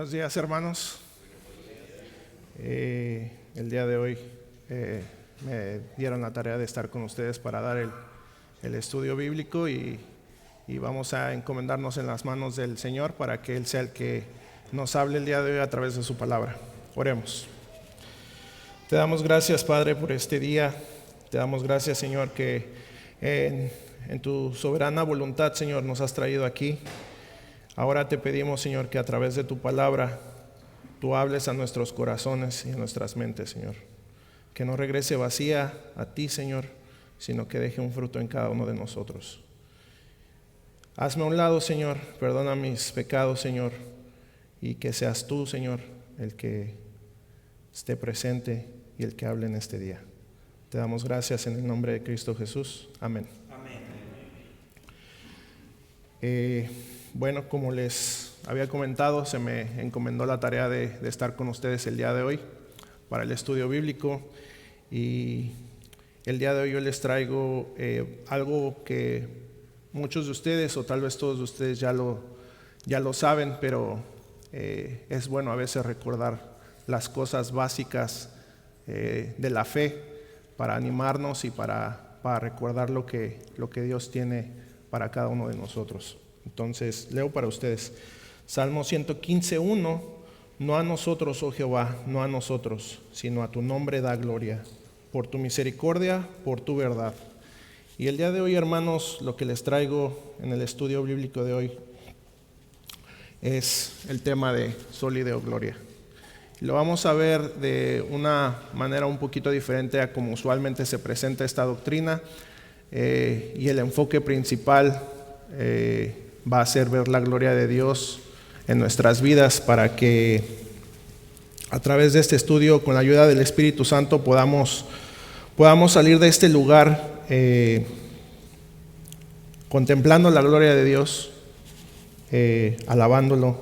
Buenos días, hermanos. El día de hoy me dieron la tarea de estar con ustedes para dar el estudio bíblico y vamos a encomendarnos en las manos del Señor para que Él sea el que nos hable el día de hoy a través de su palabra. Oremos. Te damos gracias, Padre, por este día. Te damos gracias, Señor, que en tu soberana voluntad, Señor, nos has traído aquí. Ahora te pedimos, Señor, que a través de tu palabra tú hables a nuestros corazones y a nuestras mentes, Señor. Que no regrese vacía a ti, Señor, sino que deje un fruto en cada uno de nosotros. Hazme a un lado, Señor, perdona mis pecados, Señor, y que seas tú, Señor, el que esté presente y el que hable en este día. Te damos gracias en el nombre de Cristo Jesús. Amén. Bueno, como les había comentado, se me encomendó la tarea de estar con ustedes el día de hoy para el estudio bíblico, y el día de hoy yo les traigo algo que muchos de ustedes o tal vez todos de ustedes ya lo saben, pero es bueno a veces recordar las cosas básicas de la fe para animarnos y para recordar lo que Dios tiene para cada uno de nosotros. Entonces, leo para ustedes Salmo 115:1. No a nosotros, oh Jehová, no a nosotros, sino a tu nombre da gloria, por tu misericordia, por tu verdad. Y el día de hoy, hermanos, lo que les traigo en el estudio bíblico de hoy es el tema de Soli Deo Gloria. Lo vamos a ver de una manera un poquito diferente a como usualmente se presenta esta doctrina, y el enfoque principal va a ser ver la gloria de Dios en nuestras vidas, para que a través de este estudio, con la ayuda del Espíritu Santo, podamos salir de este lugar contemplando la gloria de Dios, alabándolo,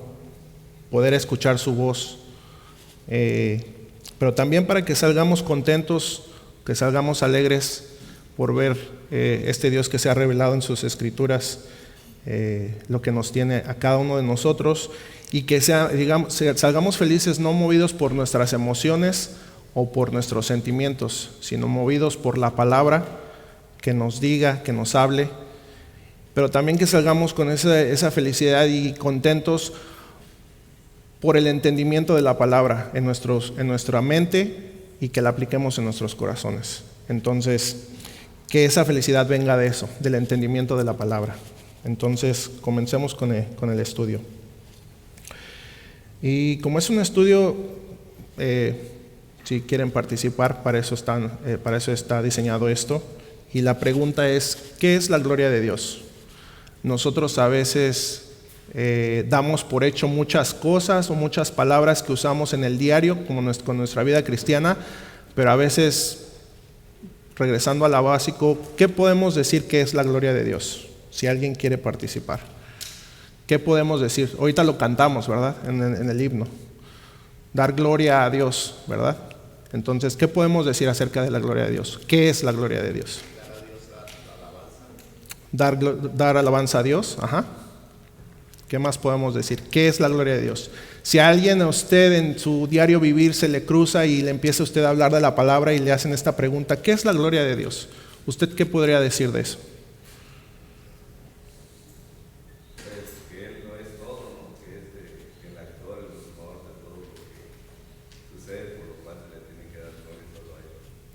poder escuchar su voz, pero también para que salgamos contentos, que salgamos alegres por ver este Dios que se ha revelado en sus escrituras, lo que nos tiene a cada uno de nosotros, y que salgamos felices, no movidos por nuestras emociones o por nuestros sentimientos, sino movidos por la palabra que nos diga, que nos hable, pero también que salgamos con esa felicidad y contentos por el entendimiento de la palabra en nuestra mente, y que la apliquemos en nuestros corazones. Entonces, que esa felicidad venga de eso, del entendimiento de la palabra. Entonces, comencemos con el estudio. Y como es un estudio, si quieren participar, para eso está diseñado esto. Y la pregunta es, ¿qué es la gloria de Dios? Nosotros a veces damos por hecho muchas cosas o muchas palabras que usamos en el diario, como con nuestra vida cristiana, pero a veces, regresando a lo básico, ¿qué podemos decir que es la gloria de Dios? Si alguien quiere participar, ¿qué podemos decir? Ahorita lo cantamos, ¿verdad? En el himno. Dar gloria a Dios, ¿verdad? Entonces, ¿qué podemos decir acerca de la gloria de Dios? ¿Qué es la gloria de Dios? Dar alabanza a Dios. Ajá. ¿Qué más podemos decir? ¿Qué es la gloria de Dios? Si a alguien, a usted en su diario vivir se le cruza y le empieza usted a hablar de la palabra y le hacen esta pregunta, ¿qué es la gloria de Dios? ¿Usted qué podría decir de eso?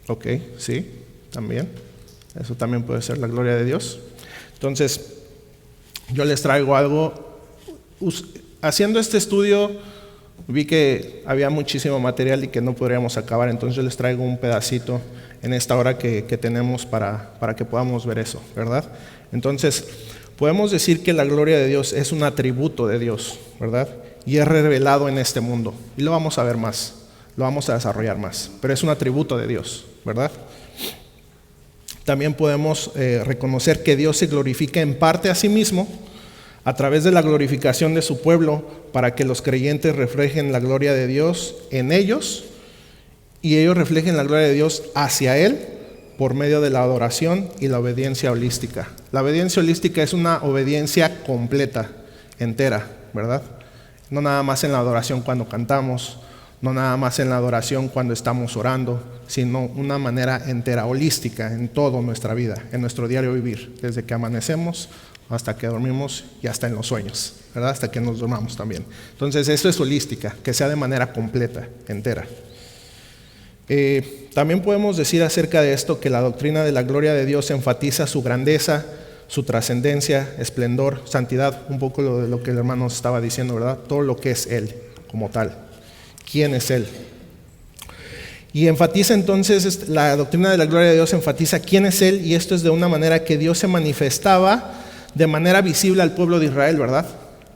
Ok, sí, también. Eso también puede ser la gloria de Dios. Entonces, yo les traigo algo. Haciendo este estudio, vi que había muchísimo material y que no podríamos acabar. Entonces, yo les traigo un pedacito en esta hora que tenemos para que podamos ver eso, ¿verdad? Entonces, podemos decir que la gloria de Dios es un atributo de Dios, ¿verdad? Y es revelado en este mundo. Y lo vamos a ver más, lo vamos a desarrollar más. Pero es un atributo de Dios, ¿verdad? También podemos reconocer que Dios se glorifica en parte a sí mismo a través de la glorificación de su pueblo, para que los creyentes reflejen la gloria de Dios en ellos y ellos reflejen la gloria de Dios hacia Él por medio de la adoración y la obediencia holística. La obediencia holística es una obediencia completa, entera, ¿verdad? No nada más en la adoración cuando cantamos, no nada más en la adoración cuando estamos orando, sino una manera entera, holística, en toda nuestra vida, en nuestro diario vivir, desde que amanecemos hasta que dormimos y hasta en los sueños, ¿verdad? Hasta que nos dormamos también. Entonces, eso es holística, que sea de manera completa, entera. También podemos decir acerca de esto que la doctrina de la gloria de Dios enfatiza su grandeza, su trascendencia, esplendor, santidad, un poco de lo que el hermano estaba diciendo, ¿verdad? Todo lo que es Él como tal. ¿Quién es Él? Y enfatiza entonces, la doctrina de la gloria de Dios enfatiza quién es Él, y esto es de una manera que Dios se manifestaba de manera visible al pueblo de Israel, ¿verdad?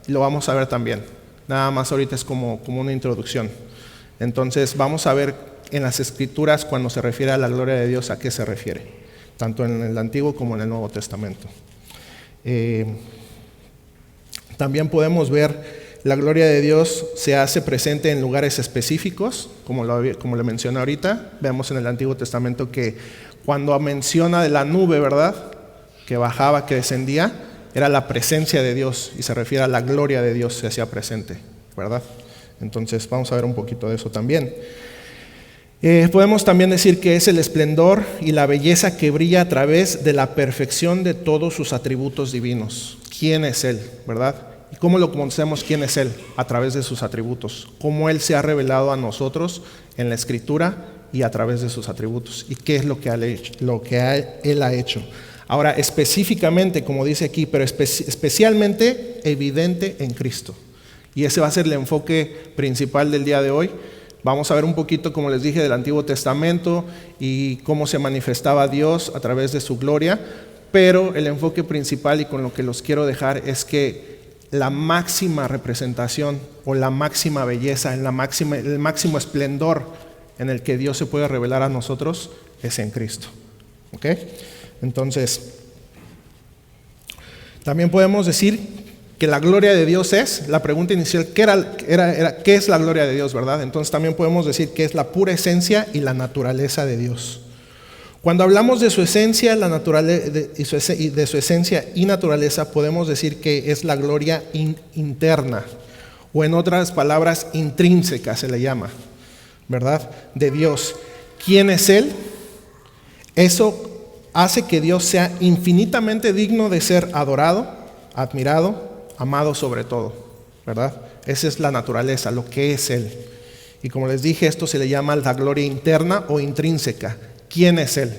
Y lo vamos a ver también. Nada más ahorita es como una introducción. Entonces vamos a ver en las Escrituras cuando se refiere a la gloria de Dios a qué se refiere, tanto en el Antiguo como en el Nuevo Testamento. También podemos ver la gloria de Dios se hace presente en lugares específicos, como le mencioné ahorita. Vemos en el Antiguo Testamento que cuando menciona de la nube, ¿verdad?, que bajaba, que descendía, era la presencia de Dios, y se refiere a la gloria de Dios se hacía presente, ¿verdad? Entonces vamos a ver un poquito de eso también. Podemos también decir que es el esplendor y la belleza que brilla a través de la perfección de todos sus atributos divinos. ¿Quién es Él, verdad? ¿Y cómo lo conocemos quién es Él? A través de sus atributos. Cómo Él se ha revelado a nosotros en la Escritura y a través de sus atributos. ¿Y qué es lo que Él ha hecho? Ahora, específicamente, como dice aquí, pero especialmente evidente en Cristo. Y ese va a ser el enfoque principal del día de hoy. Vamos a ver un poquito, como les dije, del Antiguo Testamento y cómo se manifestaba Dios a través de su gloria, pero el enfoque principal y con lo que los quiero dejar es que la máxima representación o la máxima belleza, el máximo esplendor en el que Dios se puede revelar a nosotros es en Cristo. ¿Ok? Entonces, también podemos decir que la gloria de Dios es, la pregunta inicial, ¿qué es la gloria de Dios, verdad? Entonces también podemos decir que es la pura esencia y la naturaleza de Dios. Cuando hablamos de su esencia, de su esencia y naturaleza, podemos decir que es la gloria interna, o en otras palabras, intrínseca se le llama, ¿verdad? De Dios. ¿Quién es Él? Eso hace que Dios sea infinitamente digno de ser adorado, admirado, amado sobre todo, ¿verdad? Esa es la naturaleza, lo que es Él. Y como les dije, esto se le llama la gloria interna o intrínseca. ¿Quién es Él?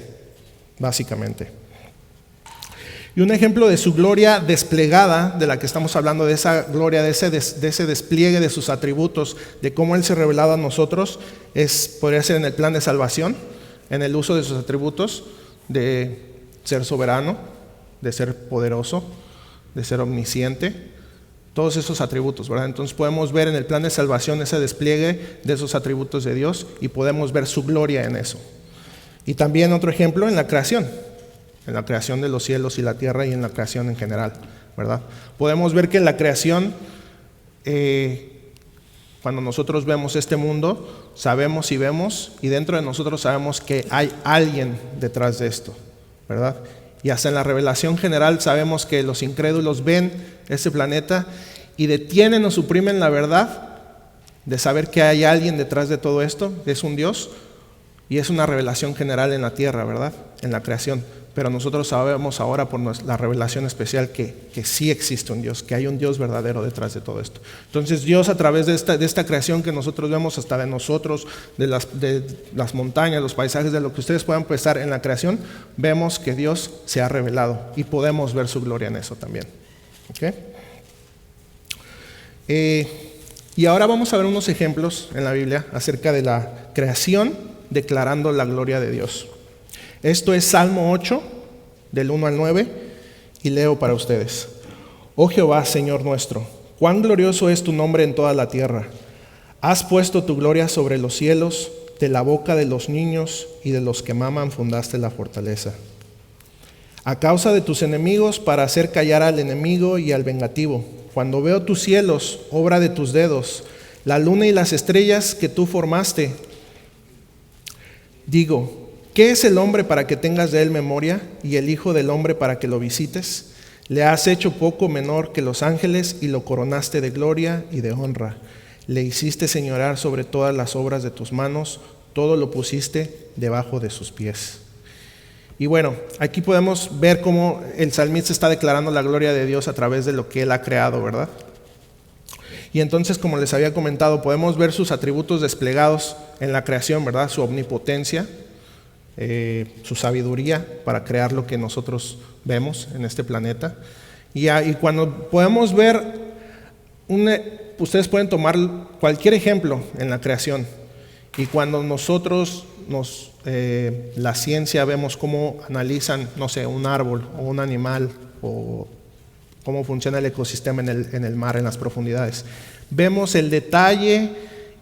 Básicamente. Y un ejemplo de su gloria desplegada, de la que estamos hablando, de esa gloria, de ese despliegue de sus atributos, de cómo Él se ha revelado a nosotros, podría ser en el plan de salvación, en el uso de sus atributos, de ser soberano, de ser poderoso, de ser omnisciente, todos esos atributos, ¿verdad? Entonces podemos ver en el plan de salvación ese despliegue de esos atributos de Dios y podemos ver su gloria en eso. Y también otro ejemplo en la creación de los cielos y la tierra y en la creación en general, ¿verdad? Podemos ver que en la creación, cuando nosotros vemos este mundo, sabemos y vemos, y dentro de nosotros sabemos que hay alguien detrás de esto, ¿verdad? Y hasta en la revelación general sabemos que los incrédulos ven este planeta y detienen o suprimen la verdad de saber que hay alguien detrás de todo esto, que es un Dios, y es una revelación general en la tierra, ¿verdad? En la creación. Pero nosotros sabemos ahora por la revelación especial que sí existe un Dios, que hay un Dios verdadero detrás de todo esto. Entonces Dios, a través de esta creación que nosotros vemos, hasta de nosotros, de las montañas, los paisajes, de lo que ustedes puedan pensar en la creación, vemos que Dios se ha revelado y podemos ver su gloria en eso también. ¿Okay? Y ahora vamos a ver unos ejemplos en la Biblia acerca de la creación declarando la gloria de Dios. Esto es Salmo 8, del 1 al 9, y leo para ustedes. Oh Jehová, Señor nuestro, cuán glorioso es tu nombre en toda la tierra. Has puesto tu gloria sobre los cielos, de la boca de los niños y de los que maman fundaste la fortaleza. A causa de tus enemigos, para hacer callar al enemigo y al vengativo. Cuando veo tus cielos, obra de tus dedos, la luna y las estrellas que tú formaste, digo, ¿qué es el hombre para que tengas de él memoria y el hijo del hombre para que lo visites? Le has hecho poco menor que los ángeles y lo coronaste de gloria y de honra. Le hiciste señorear sobre todas las obras de tus manos, todo lo pusiste debajo de sus pies. Y bueno, aquí podemos ver cómo el salmista está declarando la gloria de Dios a través de lo que Él ha creado, ¿verdad? Y entonces, como les había comentado, podemos ver sus atributos desplegados en la creación, ¿verdad? Su omnipotencia, su sabiduría para crear lo que nosotros vemos en este planeta. Y cuando podemos ver, ustedes pueden tomar cualquier ejemplo en la creación, y cuando nosotros la ciencia vemos cómo analizan, no sé, un árbol o un animal o cómo funciona el ecosistema en el mar, en las profundidades, vemos el detalle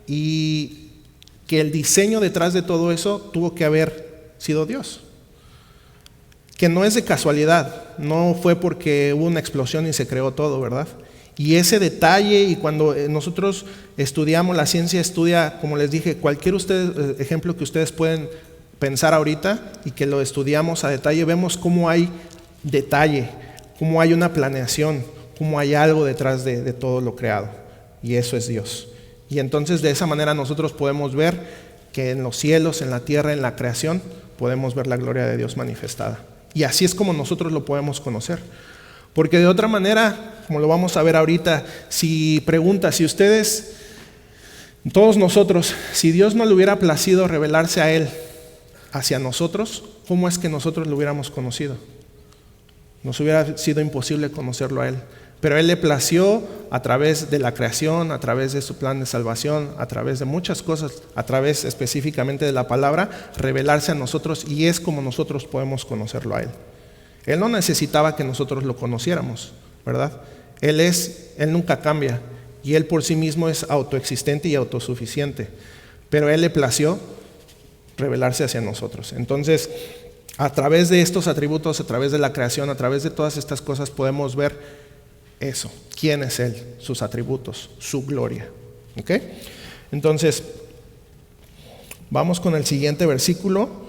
y que el diseño detrás de todo eso tuvo que haber sido Dios, que no es de casualidad, no fue porque hubo una explosión y se creó todo, ¿verdad? Y ese detalle, y cuando nosotros estudiamos, la ciencia estudia, como les dije, cualquier ejemplo que ustedes pueden pensar ahorita y que lo estudiamos a detalle, vemos cómo hay detalle, cómo hay una planeación, cómo hay algo detrás de todo lo creado, y eso es Dios. Y entonces de esa manera nosotros podemos ver que en los cielos, en la tierra, en la creación, podemos ver la gloria de Dios manifestada. Y así es como nosotros lo podemos conocer. Porque de otra manera, como lo vamos a ver ahorita, si ustedes, todos nosotros, si Dios no le hubiera placido revelarse a Él hacia nosotros, ¿cómo es que nosotros lo hubiéramos conocido? Nos hubiera sido imposible conocerlo a Él. Pero Él le plació a través de la creación, a través de su plan de salvación, a través de muchas cosas, a través específicamente de la palabra, revelarse a nosotros, y es como nosotros podemos conocerlo a Él. Él no necesitaba que nosotros lo conociéramos, ¿verdad? Él nunca cambia, y Él por sí mismo es autoexistente y autosuficiente, pero Él le plació revelarse hacia nosotros. Entonces, a través de estos atributos, a través de la creación, a través de todas estas cosas podemos ver eso, quién es Él, sus atributos, su gloria. ¿Ok? Entonces, vamos con el siguiente versículo,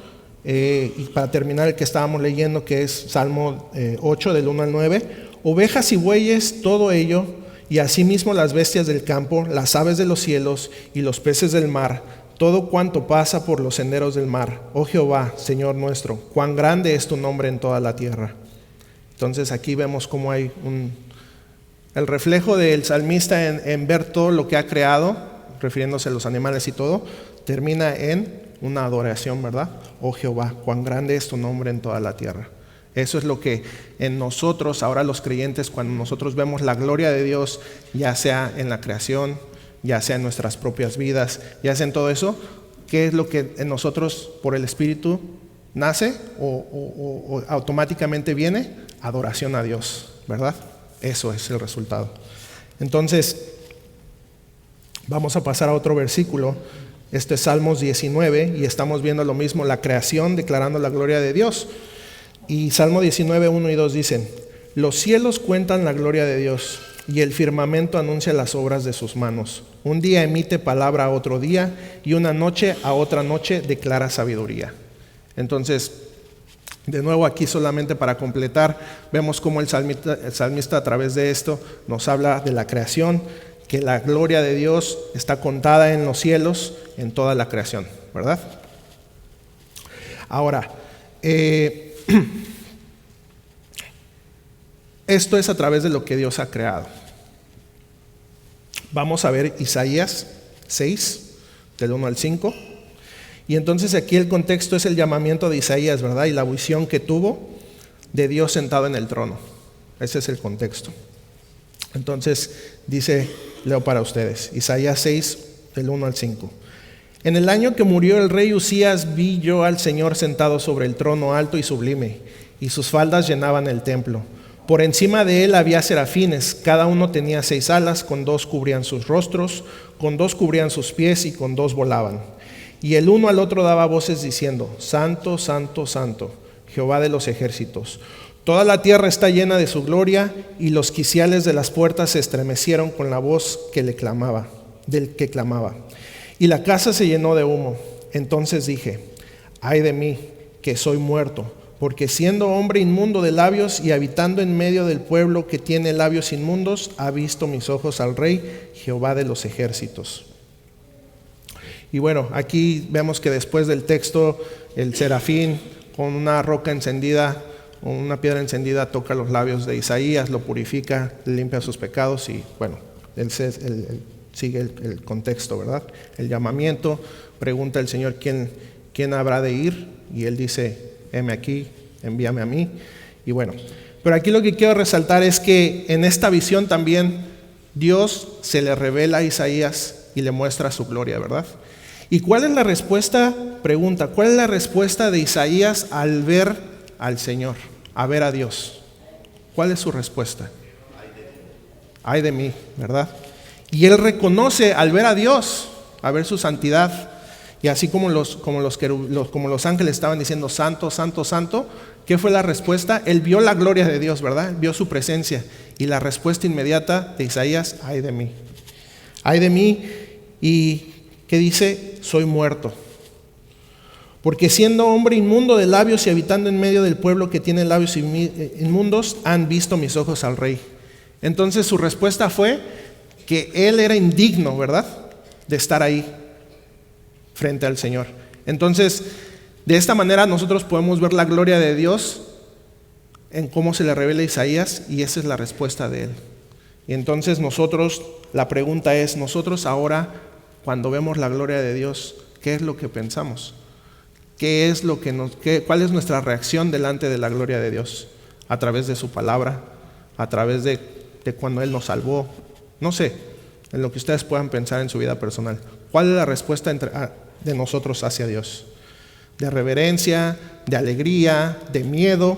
y para terminar el que estábamos leyendo, que es Salmo 8 del 1 al 9. Ovejas y bueyes, todo ello, y asimismo las bestias del campo, las aves de los cielos y los peces del mar, todo cuanto pasa por los senderos del mar. Oh Jehová, Señor nuestro, cuán grande es tu nombre en toda la tierra. Entonces aquí vemos cómo hay el reflejo del salmista en ver todo lo que ha creado, refiriéndose a los animales y todo, termina en una adoración, ¿verdad? Oh Jehová, cuán grande es tu nombre en toda la tierra. Eso es lo que en nosotros, ahora los creyentes, cuando nosotros vemos la gloria de Dios, ya sea en la creación, ya sea en nuestras propias vidas, ya sea en todo eso, ¿qué es lo que en nosotros por el Espíritu nace o automáticamente viene? Adoración a Dios, ¿verdad? Eso es el resultado. Entonces, vamos a pasar a otro versículo. Este es Salmos 19, y estamos viendo lo mismo, la creación declarando la gloria de Dios. Y Salmo 19, 1 y 2 dicen: los cielos cuentan la gloria de Dios, y el firmamento anuncia las obras de sus manos. Un día emite palabra a otro día, y una noche a otra noche declara sabiduría. Entonces, de nuevo aquí solamente para completar, vemos cómo el salmista a través de esto nos habla de la creación, que la gloria de Dios está contada en los cielos, en toda la creación, ¿verdad? Ahora, esto es a través de lo que Dios ha creado. Vamos a ver Isaías 6, del 1 al 5. Y entonces aquí el contexto es el llamamiento de Isaías, ¿verdad? Y la visión que tuvo de Dios sentado en el trono. Ese es el contexto. Entonces dice, leo para ustedes, Isaías 6, del 1 al 5. En el año que murió el rey Usías, vi yo al Señor sentado sobre el trono alto y sublime, y sus faldas llenaban el templo. Por encima de él había serafines, cada uno tenía 6 alas, con 2 cubrían sus rostros, con 2 cubrían sus pies y con 2 volaban. Y el uno al otro daba voces diciendo: Santo, Santo, Santo, Jehová de los ejércitos. Toda la tierra está llena de su gloria, y los quiciales de las puertas se estremecieron con la voz del que clamaba. Y la casa se llenó de humo. Entonces dije: ay de mí, que soy muerto, porque siendo hombre inmundo de labios y habitando en medio del pueblo que tiene labios inmundos, ha visto mis ojos al Rey, Jehová de los ejércitos. Y bueno, aquí vemos que después del texto, el serafín con una roca encendida, o una piedra encendida, toca los labios de Isaías, lo purifica, le limpia sus pecados y bueno, él sigue el contexto, ¿verdad? El llamamiento, pregunta el Señor quién habrá de ir, y él dice: heme aquí, envíame a mí. Y bueno, pero aquí lo que quiero resaltar es que en esta visión también Dios se le revela a Isaías y le muestra su gloria, ¿verdad? ¿Y cuál es la respuesta? Pregunta, ¿cuál es la respuesta de Isaías al ver al Señor, a ver a Dios? ¿Cuál es su respuesta? Ay de mí, ¿verdad? Y él reconoce al ver a Dios, a ver su santidad, y así como los ángeles estaban diciendo santo, santo, santo, ¿qué fue la respuesta? Él vio la gloria de Dios, ¿verdad? Vio su presencia, y la respuesta inmediata de Isaías: ay de mí. Ay de mí. ¿Y qué dice? Soy muerto. Porque siendo hombre inmundo de labios y habitando en medio del pueblo que tiene labios inmundos, han visto mis ojos al Rey. Entonces su respuesta fue que él era indigno, ¿verdad?, de estar ahí frente al Señor. Entonces, de esta manera nosotros podemos ver la gloria de Dios en cómo se le revela a Isaías, y esa es la respuesta de él. Y entonces nosotros, la pregunta es, nosotros ahora, cuando vemos la gloria de Dios, ¿qué es lo que pensamos? ¿Cuál es nuestra reacción delante de la gloria de Dios? A través de su palabra, a través de cuando Él nos salvó. No sé, en lo que ustedes puedan pensar en su vida personal. ¿Cuál es la respuesta de nosotros hacia Dios? ¿De reverencia, de alegría, de miedo?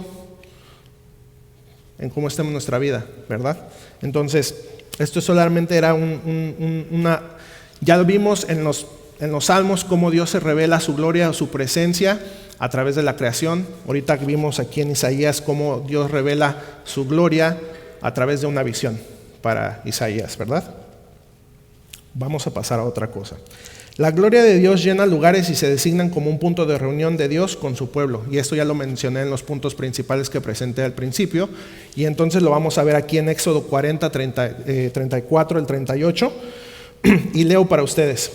En cómo estemos en nuestra vida, ¿verdad? Entonces, esto solamente era ya lo vimos en los Salmos, cómo Dios se revela su gloria o su presencia a través de la creación. Ahorita vimos aquí en Isaías cómo Dios revela su gloria a través de una visión para Isaías, ¿verdad? Vamos a pasar a otra cosa. La gloria de Dios llena lugares y se designan como un punto de reunión de Dios con su pueblo. Y esto ya lo mencioné en los puntos principales que presenté al principio. Y entonces lo vamos a ver aquí en Éxodo 40, 34, el 38. Y leo para ustedes.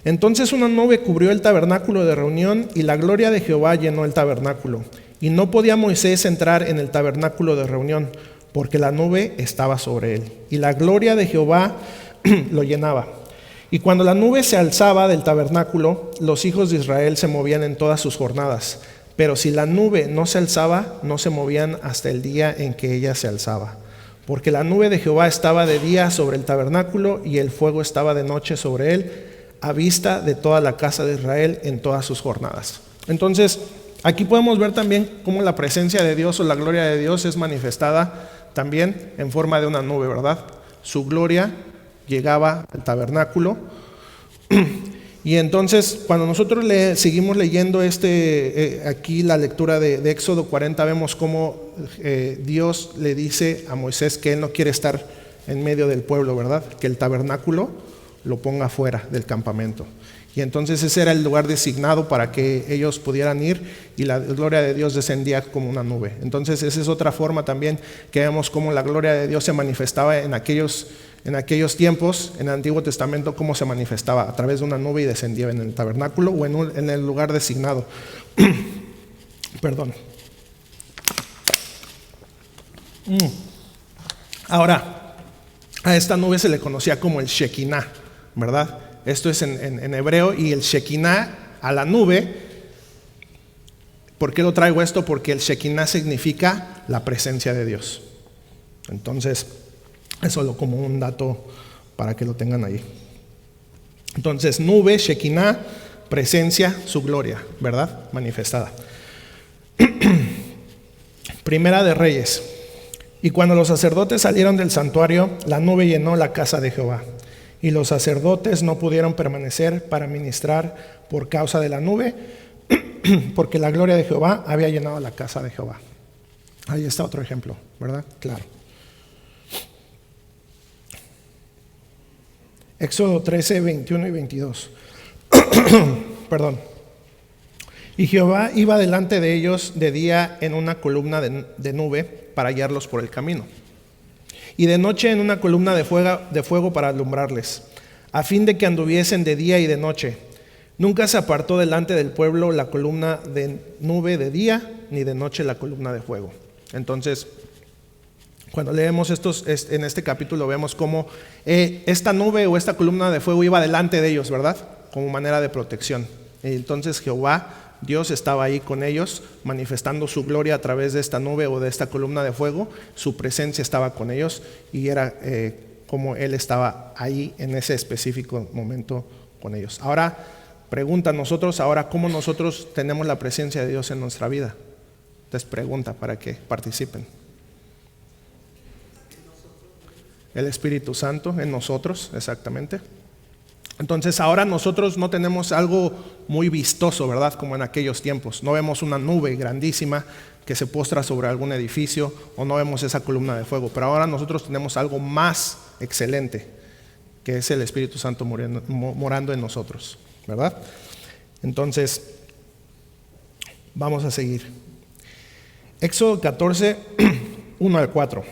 Entonces una nube cubrió el tabernáculo de reunión y la gloria de Jehová llenó el tabernáculo. Y no podía Moisés entrar en el tabernáculo de reunión, porque la nube estaba sobre él. Y la gloria de Jehová lo llenaba. Y cuando la nube se alzaba del tabernáculo, los hijos de Israel se movían en todas sus jornadas. Pero si la nube no se alzaba, no se movían hasta el día en que ella se alzaba. Porque la nube de Jehová estaba de día sobre el tabernáculo y el fuego estaba de noche sobre él, a vista de toda la casa de Israel en todas sus jornadas. Entonces, aquí podemos ver también cómo la presencia de Dios o la gloria de Dios es manifestada también en forma de una nube, ¿verdad? Su gloria llegaba al tabernáculo. Y entonces, cuando nosotros seguimos leyendo aquí la lectura de Éxodo 40, vemos cómo Dios le dice a Moisés que él no quiere estar en medio del pueblo, ¿verdad? Que el tabernáculo lo ponga fuera del campamento. Y entonces ese era el lugar designado para que ellos pudieran ir, y la gloria de Dios descendía como una nube. Entonces esa es otra forma también que vemos cómo la gloria de Dios se manifestaba en aquellos tiempos, en el Antiguo Testamento, cómo se manifestaba a través de una nube y descendía en el tabernáculo o en el lugar designado. Perdón. Ahora, a esta nube se le conocía como el Shekinah, ¿verdad? Esto es en hebreo, y el Shekinah a la nube. ¿Por qué lo traigo esto? Porque el Shekinah significa la presencia de Dios. Entonces, eso como un dato para que lo tengan ahí. Entonces, nube, Shekinah, presencia, su gloria, ¿verdad? Manifestada. Primera de Reyes. Y cuando los sacerdotes salieron del santuario, la nube llenó la casa de Jehová. Y los sacerdotes no pudieron permanecer para ministrar por causa de la nube, porque la gloria de Jehová había llenado la casa de Jehová. Ahí está otro ejemplo, ¿verdad? Claro. Éxodo 13, 21 y 22. Perdón. Y Jehová iba delante de ellos de día en una columna de nube para guiarlos por el camino, y de noche en una columna de fuego para alumbrarles, a fin de que anduviesen de día y de noche. Nunca se apartó delante del pueblo la columna de nube de día, ni de noche la columna de fuego. Entonces, cuando leemos en este capítulo, vemos cómo esta nube o esta columna de fuego iba delante de ellos, ¿verdad? Como manera de protección. Y entonces Jehová, Dios, estaba ahí con ellos, manifestando su gloria a través de esta nube o de esta columna de fuego. Su presencia estaba con ellos y era como Él estaba ahí en ese específico momento con ellos. Ahora, pregunta nosotros, ahora, ¿cómo nosotros tenemos la presencia de Dios en nuestra vida? Entonces, pregunta para que participen. El Espíritu Santo en nosotros, exactamente. Entonces ahora nosotros no tenemos algo muy vistoso, ¿verdad? Como en aquellos tiempos. No vemos una nube grandísima que se postra sobre algún edificio, o no vemos esa columna de fuego. Pero ahora nosotros tenemos algo más excelente, que es el Espíritu Santo morando en nosotros, ¿verdad? Entonces, vamos a seguir. Éxodo 14, 1 al 4.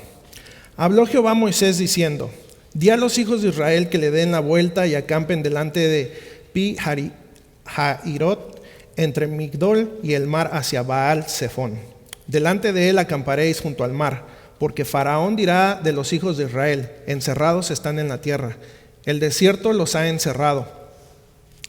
Habló Jehová a Moisés diciendo: di a los hijos de Israel que le den la vuelta y acampen delante de Pi-Hahirot, entre Migdol y el mar hacia Baal-Zephón. Delante de él acamparéis junto al mar, porque Faraón dirá de los hijos de Israel: encerrados están en la tierra, el desierto los ha encerrado.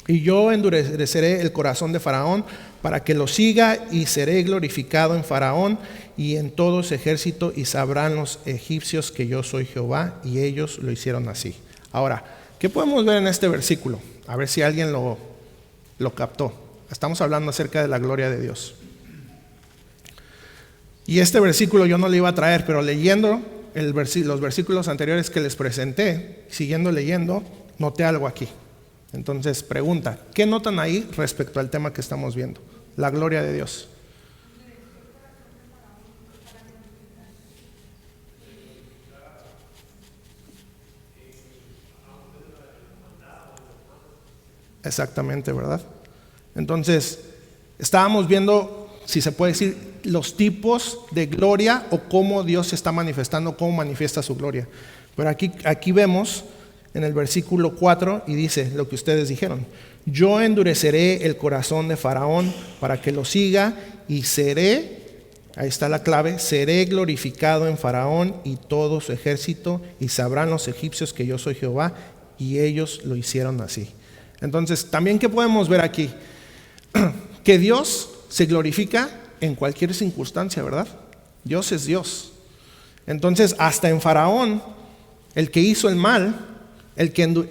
Y yo endureceré el corazón de Faraón para que lo siga, y seré glorificado en Faraón y en todo su ejército, y sabrán los egipcios que yo soy Jehová. Y ellos lo hicieron así. Ahora, ¿qué podemos ver en este versículo? A ver si alguien lo captó. Estamos hablando acerca de la gloria de Dios. Y este versículo yo no le iba a traer, pero leyendo los versículos anteriores que les presenté, siguiendo leyendo, noté algo aquí. Entonces, pregunta, ¿qué notan ahí respecto al tema que estamos viendo? La gloria de Dios. Exactamente, ¿verdad? Entonces, estábamos viendo, si se puede decir, los tipos de gloria o cómo Dios se está manifestando, cómo manifiesta su gloria. Pero aquí vemos en el versículo 4 y dice lo que ustedes dijeron: yo endureceré el corazón de Faraón para que lo siga, y seré, ahí está la clave, seré glorificado en Faraón y todo su ejército, y sabrán los egipcios que yo soy Jehová. Y ellos lo hicieron así. Entonces, también, ¿qué podemos ver aquí? Que Dios se glorifica en cualquier circunstancia, ¿verdad? Dios es Dios. Entonces, hasta en Faraón, el que hizo el mal,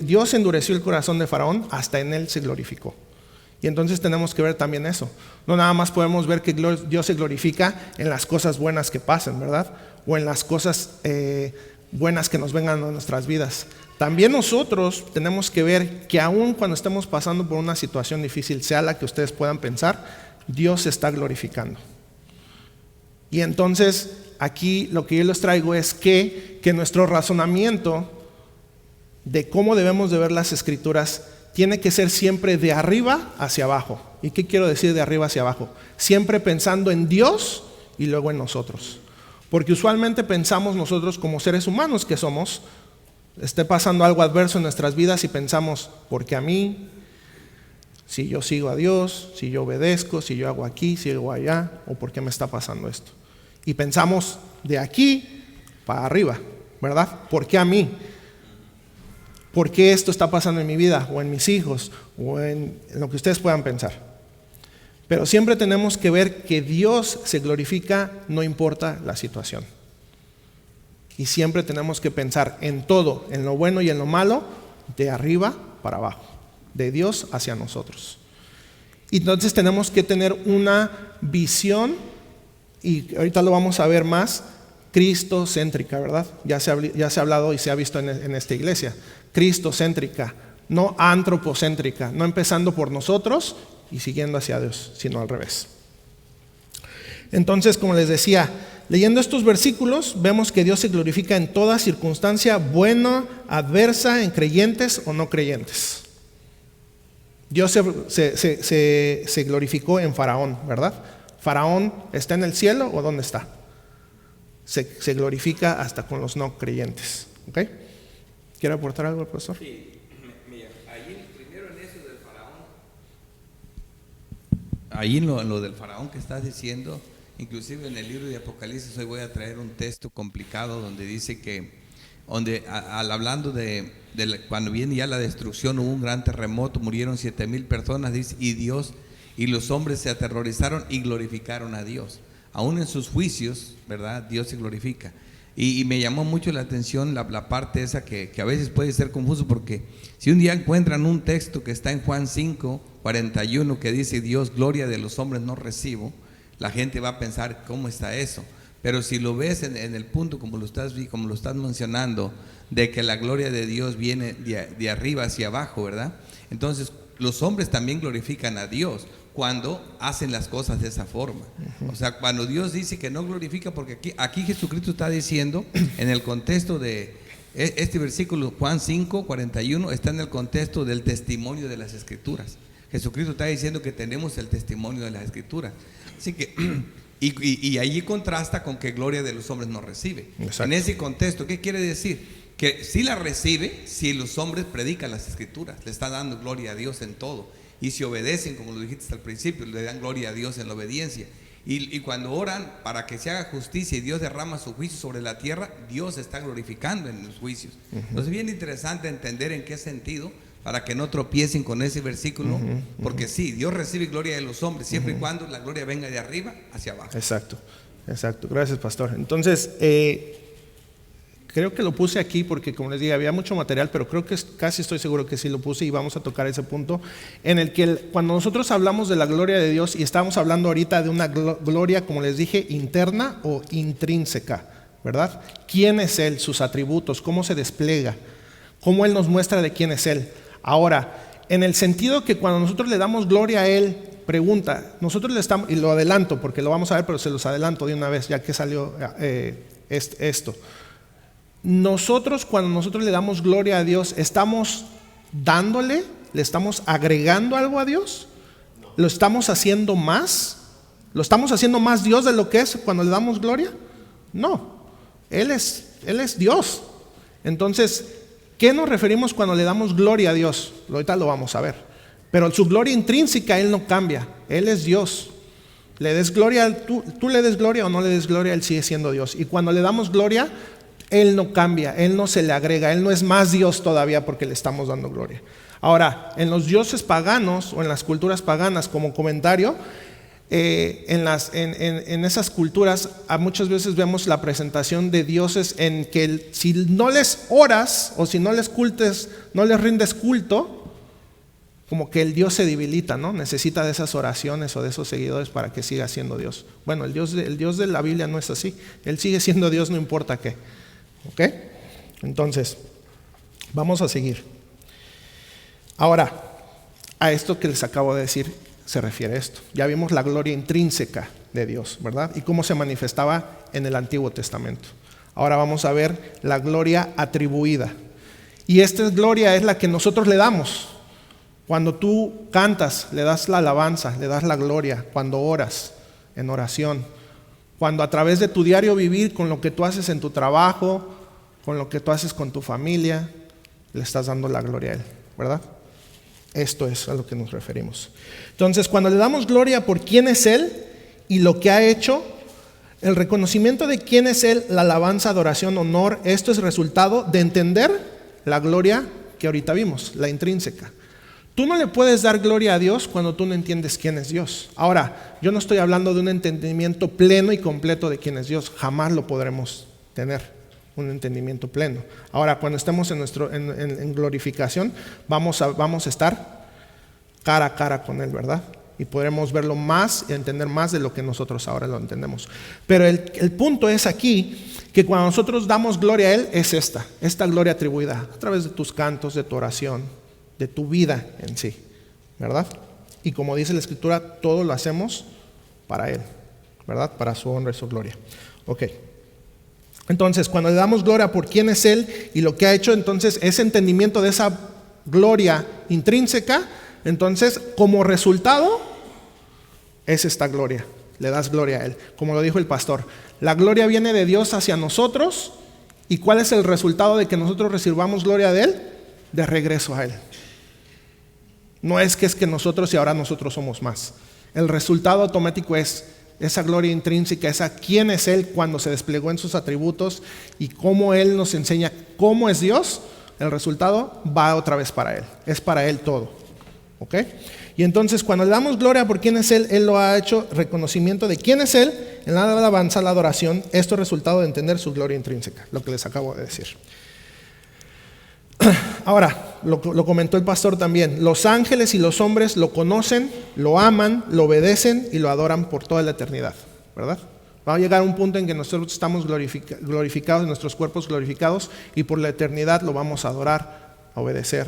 Dios endureció el corazón de Faraón, hasta en él se glorificó. Y entonces tenemos que ver también eso. No nada más podemos ver que Dios se glorifica en las cosas buenas que pasen, ¿verdad? O en las cosas buenas que nos vengan a nuestras vidas. También nosotros tenemos que ver que aun cuando estemos pasando por una situación difícil, sea la que ustedes puedan pensar, Dios se está glorificando. Y entonces aquí lo que yo les traigo es que nuestro razonamiento de cómo debemos de ver las escrituras tiene que ser siempre de arriba hacia abajo. ¿Y qué quiero decir de arriba hacia abajo? Siempre pensando en Dios y luego en nosotros. Porque usualmente pensamos nosotros, como seres humanos que somos, esté pasando algo adverso en nuestras vidas y pensamos: ¿por qué a mí? Si yo sigo a Dios, si yo obedezco, si yo hago aquí, si hago allá, ¿o por qué me está pasando esto? Y pensamos de aquí para arriba, ¿verdad? ¿Por qué a mí? ¿Por qué esto está pasando en mi vida, o en mis hijos, o en lo que ustedes puedan pensar? Pero siempre tenemos que ver que Dios se glorifica, no importa la situación. Y siempre tenemos que pensar en todo, en lo bueno y en lo malo, de arriba para abajo, de Dios hacia nosotros. Y entonces tenemos que tener una visión, y ahorita lo vamos a ver más, cristocéntrica, ¿verdad? Ya se ha hablado y se ha visto en esta iglesia. Cristocéntrica, no antropocéntrica, no empezando por nosotros y siguiendo hacia Dios, sino al revés. Entonces, como les decía, leyendo estos versículos, vemos que Dios se glorifica en toda circunstancia, buena, adversa, en creyentes o no creyentes. Dios se glorificó en Faraón, ¿verdad? ¿Faraón está en el cielo o dónde está? Se glorifica hasta con los no creyentes. ¿Ok? ¿Quiere aportar algo, profesor? Sí, mira, ahí primero en eso del faraón, ahí en lo del faraón que estás diciendo, inclusive en el libro de Apocalipsis, hoy voy a traer un texto complicado donde dice que, hablando de cuando viene ya la destrucción, hubo un gran terremoto, murieron 7,000 personas, dice, y los hombres se aterrorizaron y glorificaron a Dios. Aún en sus juicios, ¿verdad? Dios se glorifica. Y me llamó mucho la atención la parte esa que a veces puede ser confuso, porque si un día encuentran un texto que está en Juan 5:41 que dice Dios, gloria de los hombres no recibo, la gente va a pensar ¿cómo está eso? Pero si lo ves en el punto como lo estás mencionando, de que la gloria de Dios viene de arriba hacia abajo, ¿verdad? Entonces los hombres también glorifican a Dios cuando hacen las cosas de esa forma. O sea, cuando Dios dice que no glorifica, porque aquí Jesucristo está diciendo, en el contexto de este versículo, Juan 5:41, está en el contexto del testimonio de las Escrituras. Jesucristo está diciendo que tenemos el testimonio de las Escrituras. Así que, y allí contrasta con que gloria de los hombres no recibe. Exacto. En ese contexto, ¿qué quiere decir? Que sí la recibe si los hombres predican las Escrituras, le están dando gloria a Dios en todo. Y si obedecen, como lo dijiste al principio, le dan gloria a Dios en la obediencia. Y cuando oran para que se haga justicia y Dios derrama su juicio sobre la tierra, Dios está glorificando en los juicios. Entonces es bien interesante entender en qué sentido, para que no tropiecen con ese versículo, porque sí, Dios recibe gloria de los hombres, siempre y cuando la gloria venga de arriba hacia abajo. Exacto, exacto. Gracias, pastor. Entonces, creo que lo puse aquí porque, como les dije, había mucho material, pero creo que casi estoy seguro que sí lo puse, y vamos a tocar ese punto en el que cuando nosotros hablamos de la gloria de Dios, y estamos hablando ahorita de una gloria, como les dije, interna o intrínseca, ¿verdad? ¿Quién es Él? Sus atributos, cómo se despliega, cómo Él nos muestra de quién es Él. Ahora, en el sentido que cuando nosotros le damos gloria a Él, pregunta, nosotros le estamos, y lo adelanto porque lo vamos a ver, pero se los adelanto de una vez ya que salió esto. Nosotros, cuando nosotros le damos gloria a Dios, ¿estamos dándole, le estamos agregando algo a Dios? ¿Lo estamos haciendo más? ¿Lo estamos haciendo más Dios de lo que es cuando le damos gloria? No, Él es Dios. Entonces, ¿qué nos referimos cuando le damos gloria a Dios? Ahorita lo vamos a ver. Pero su gloria intrínseca, Él no cambia. Él es Dios. Le des gloria, tú le des gloria o no le des gloria, Él sigue siendo Dios. Y cuando le damos gloria, Él no cambia, Él no se le agrega, Él no es más Dios todavía porque le estamos dando gloria. Ahora, en los dioses paganos o en las culturas paganas, como comentario, en esas culturas muchas veces vemos la presentación de dioses en que si no les oras o si no les rindes culto, como que el Dios se debilita, ¿no? Necesita de esas oraciones o de esos seguidores para que siga siendo Dios. Bueno, el Dios de la Biblia no es así, Él sigue siendo Dios no importa qué. ¿Ok? Entonces, vamos a seguir. Ahora, a esto que les acabo de decir se refiere esto. Ya vimos la gloria intrínseca de Dios, ¿verdad? Y cómo se manifestaba en el Antiguo Testamento. Ahora vamos a ver la gloria atribuida. Y esta gloria es la que nosotros le damos. Cuando tú cantas, le das la alabanza, le das la gloria. Cuando oras, en oración. Cuando a través de tu diario vivir, con lo que tú haces en tu trabajo, con lo que tú haces con tu familia, le estás dando la gloria a Él, ¿verdad? Esto es a lo que nos referimos. Entonces, cuando le damos gloria por quién es Él y lo que ha hecho, el reconocimiento de quién es Él, la alabanza, adoración, honor, esto es resultado de entender la gloria que ahorita vimos, la intrínseca. Tú no le puedes dar gloria a Dios cuando tú no entiendes quién es Dios. Ahora, yo no estoy hablando de un entendimiento pleno y completo de quién es Dios. Jamás lo podremos tener, un entendimiento pleno. Ahora, cuando estemos en glorificación, vamos a estar cara a cara con Él, ¿verdad? Y podremos verlo más y entender más de lo que nosotros ahora lo entendemos. Pero el punto es aquí que cuando nosotros damos gloria a Él, es esta gloria atribuida a través de tus cantos, de tu oración, de tu vida en sí, ¿verdad? Y como dice la Escritura, todo lo hacemos para Él, ¿verdad? Para su honra y su gloria. Ok. Entonces, cuando le damos gloria por quién es Él y lo que ha hecho, entonces ese entendimiento de esa gloria intrínseca Entonces, como resultado, es esta gloria. Le das gloria a Él. Como lo dijo el pastor, la gloria viene de Dios hacia nosotros. ¿Y cuál es el resultado de que nosotros recibamos gloria de Él? De regreso a Él. No es que nosotros y ahora nosotros somos más. El resultado automático es esa gloria intrínseca, esa quién es Él cuando se desplegó en sus atributos y cómo Él nos enseña cómo es Dios. El resultado va otra vez para Él. Es para Él todo. ¿Ok? Y entonces cuando le damos gloria por quién es Él, Él lo ha hecho reconocimiento de quién es Él, en la alabanza, la adoración. Esto es resultado de entender su gloria intrínseca, lo que les acabo de decir. Ahora, lo comentó el pastor también, los ángeles y los hombres lo conocen, lo aman, lo obedecen y lo adoran por toda la eternidad, ¿verdad? Va a llegar un punto en que nosotros estamos glorificados, nuestros cuerpos glorificados, y por la eternidad lo vamos a adorar, a obedecer,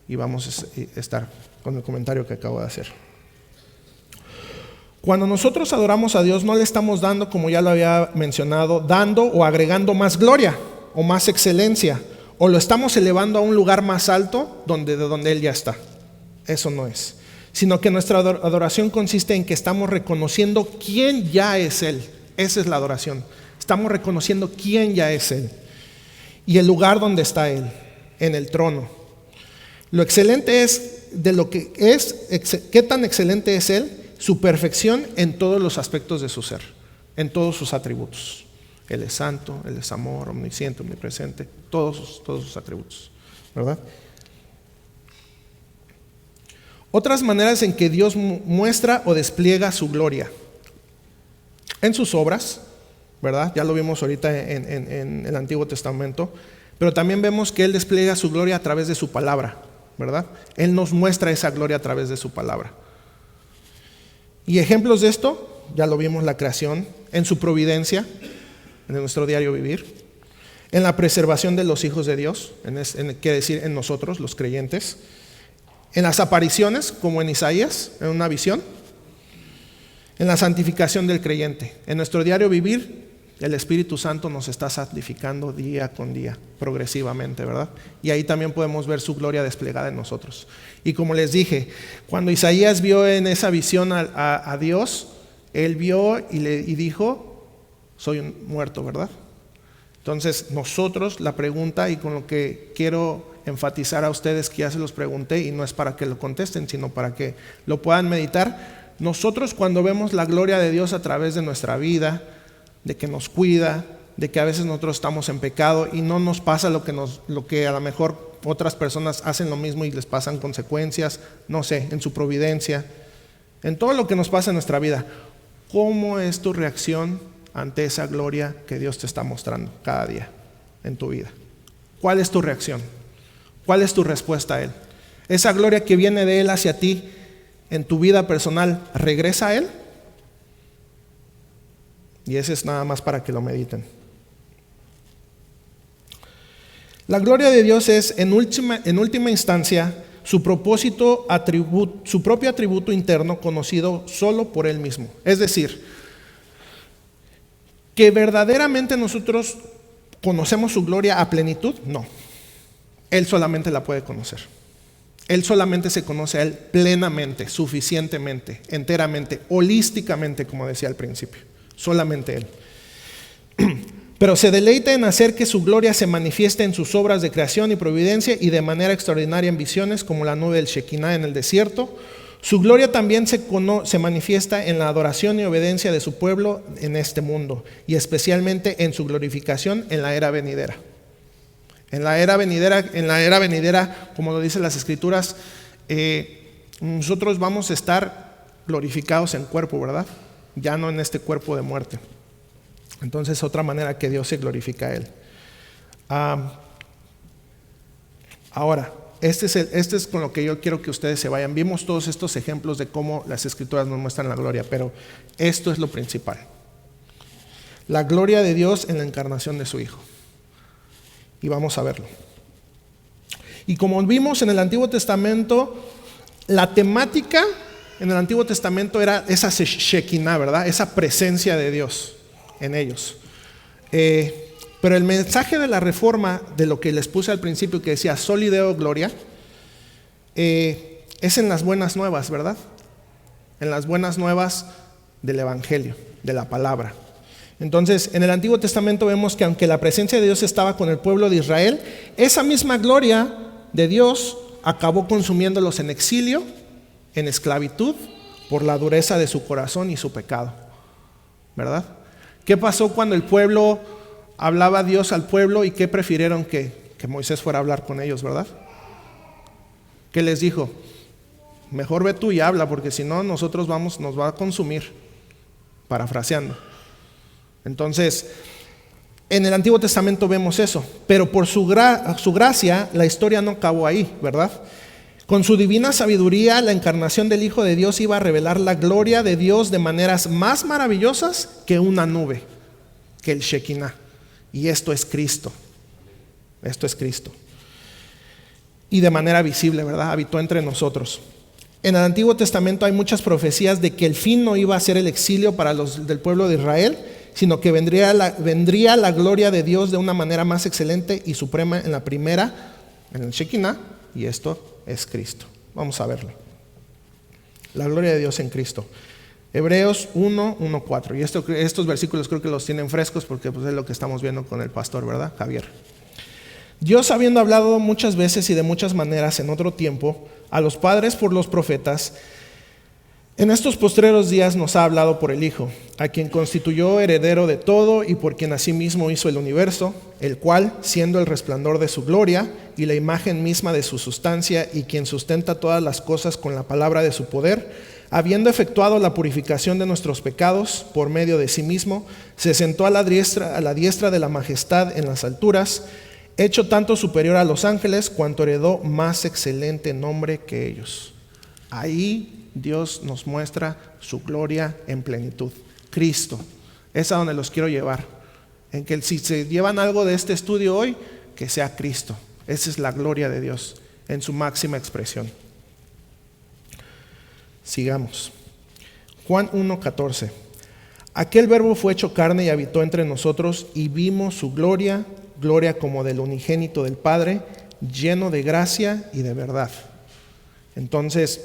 y vamos a estar con el comentario que acabo de hacer. Cuando nosotros adoramos a Dios, no le estamos dando, como ya lo había mencionado, dando o agregando más gloria o más excelencia, o lo estamos elevando a un lugar más alto de donde Él ya está. Eso no es. Sino que nuestra adoración consiste en que estamos reconociendo quién ya es Él. Esa es la adoración. Estamos reconociendo quién ya es Él y el lugar donde está Él, en el trono. Lo excelente es de lo que es, qué tan excelente es Él, su perfección en todos los aspectos de su ser, en todos sus atributos. Él es santo, Él es amor, omnisciente, omnipresente, todos sus atributos, ¿verdad? Otras maneras en que Dios muestra o despliega su gloria. En sus obras, ¿verdad? Ya lo vimos ahorita en el Antiguo Testamento, pero también vemos que Él despliega su gloria a través de su palabra, ¿verdad? Él nos muestra esa gloria a través de su palabra. Y ejemplos de esto, ya lo vimos, la creación, en su providencia, en nuestro diario vivir, en la preservación de los hijos de Dios, quiere decir en nosotros, los creyentes, en las apariciones, como en Isaías, en una visión, en la santificación del creyente, en nuestro diario vivir, el Espíritu Santo nos está santificando día con día, progresivamente, ¿verdad? Y ahí también podemos ver su gloria desplegada en nosotros. Y como les dije, cuando Isaías vio en esa visión a Dios, él vio y dijo, soy un muerto, ¿verdad? Entonces nosotros, la pregunta, y con lo que quiero enfatizar a ustedes, que ya se los pregunté, y no es para que lo contesten, sino para que lo puedan meditar. Nosotros, cuando vemos la gloria de Dios a través de nuestra vida, de que nos cuida, de que a veces nosotros estamos en pecado y no nos pasa lo que a lo mejor otras personas hacen lo mismo y les pasan consecuencias, no sé, en su providencia, en todo lo que nos pasa en nuestra vida. ¿Cómo es tu reacción ante esa gloria que Dios te está mostrando cada día en tu vida? ¿Cuál es tu reacción? ¿Cuál es tu respuesta a Él? Esa gloria que viene de Él hacia ti en tu vida personal, ¿regresa a Él? Y ese es nada más para que lo mediten. La gloria de Dios es, en última instancia, su propio atributo interno conocido solo por Él mismo. Es decir, que verdaderamente nosotros conocemos su gloria a plenitud, no. Él solamente la puede conocer. Él solamente se conoce a Él plenamente, suficientemente, enteramente, holísticamente, como decía al principio. Solamente Él. Pero se deleita en hacer que su gloria se manifieste en sus obras de creación y providencia y de manera extraordinaria en visiones como la nube del Shekinah en el desierto. Su gloria también se manifiesta en la adoración y obediencia de su pueblo en este mundo, y especialmente en su glorificación en la era venidera. En la era venidera, como lo dicen las Escrituras, nosotros vamos a estar glorificados en cuerpo, ¿verdad? Ya no en este cuerpo de muerte. Entonces, otra manera que Dios se glorifica a Él. Ahora, este es con lo que yo quiero que ustedes se vayan. Vimos todos estos ejemplos de cómo las Escrituras nos muestran la gloria, pero esto es lo principal. La gloria de Dios en la encarnación de su Hijo. Y vamos a verlo. Y como vimos en el Antiguo Testamento, la temática en el Antiguo Testamento era esa Shekinah, ¿verdad? Esa presencia de Dios en ellos. Pero el mensaje de la Reforma, de lo que les puse al principio, que decía Soli Deo Gloria, es en las buenas nuevas, ¿verdad? En las buenas nuevas del Evangelio, de la palabra. Entonces, en el Antiguo Testamento vemos que aunque la presencia de Dios estaba con el pueblo de Israel, esa misma gloria de Dios acabó consumiéndolos en exilio, en esclavitud, por la dureza de su corazón y su pecado, ¿verdad? ¿Qué pasó cuando el pueblo hablaba a Dios al pueblo y qué prefirieron que Moisés fuera a hablar con ellos, ¿verdad? ¿Qué les dijo? Mejor ve tú y habla, porque si no nos va a consumir, parafraseando. Entonces, en el Antiguo Testamento vemos eso, pero por su gracia la historia no acabó ahí, ¿verdad? Con su divina sabiduría, la encarnación del Hijo de Dios iba a revelar la gloria de Dios de maneras más maravillosas que una nube, que el Shekinah. Y esto es Cristo. Esto es Cristo. Y de manera visible, ¿verdad? Habitó entre nosotros. En el Antiguo Testamento hay muchas profecías de que el fin no iba a ser el exilio para los del pueblo de Israel, sino que vendría la gloria de Dios de una manera más excelente y suprema en la primera, en el Shekinah, y esto es Cristo. Vamos a verlo. La gloria de Dios en Cristo. Hebreos 1:4. Y estos versículos creo que los tienen frescos porque pues, es lo que estamos viendo con el pastor, ¿verdad, Javier? Dios, habiendo hablado muchas veces y de muchas maneras en otro tiempo a los padres por los profetas, en estos postreros días nos ha hablado por el Hijo, a quien constituyó heredero de todo y por quien asimismo hizo el universo, el cual, siendo el resplandor de su gloria y la imagen misma de su sustancia, y quien sustenta todas las cosas con la palabra de su poder, habiendo efectuado la purificación de nuestros pecados por medio de sí mismo, se sentó a la diestra de la majestad en las alturas, hecho tanto superior a los ángeles, cuanto heredó más excelente nombre que ellos. Ahí Dios nos muestra su gloria en plenitud. Cristo, es a donde los quiero llevar. En que si se llevan algo de este estudio hoy, que sea Cristo. Esa es la gloria de Dios en su máxima expresión. Sigamos. Juan 1:14. Aquel verbo fue hecho carne y habitó entre nosotros y vimos su gloria, gloria como del unigénito del Padre, lleno de gracia y de verdad. Entonces,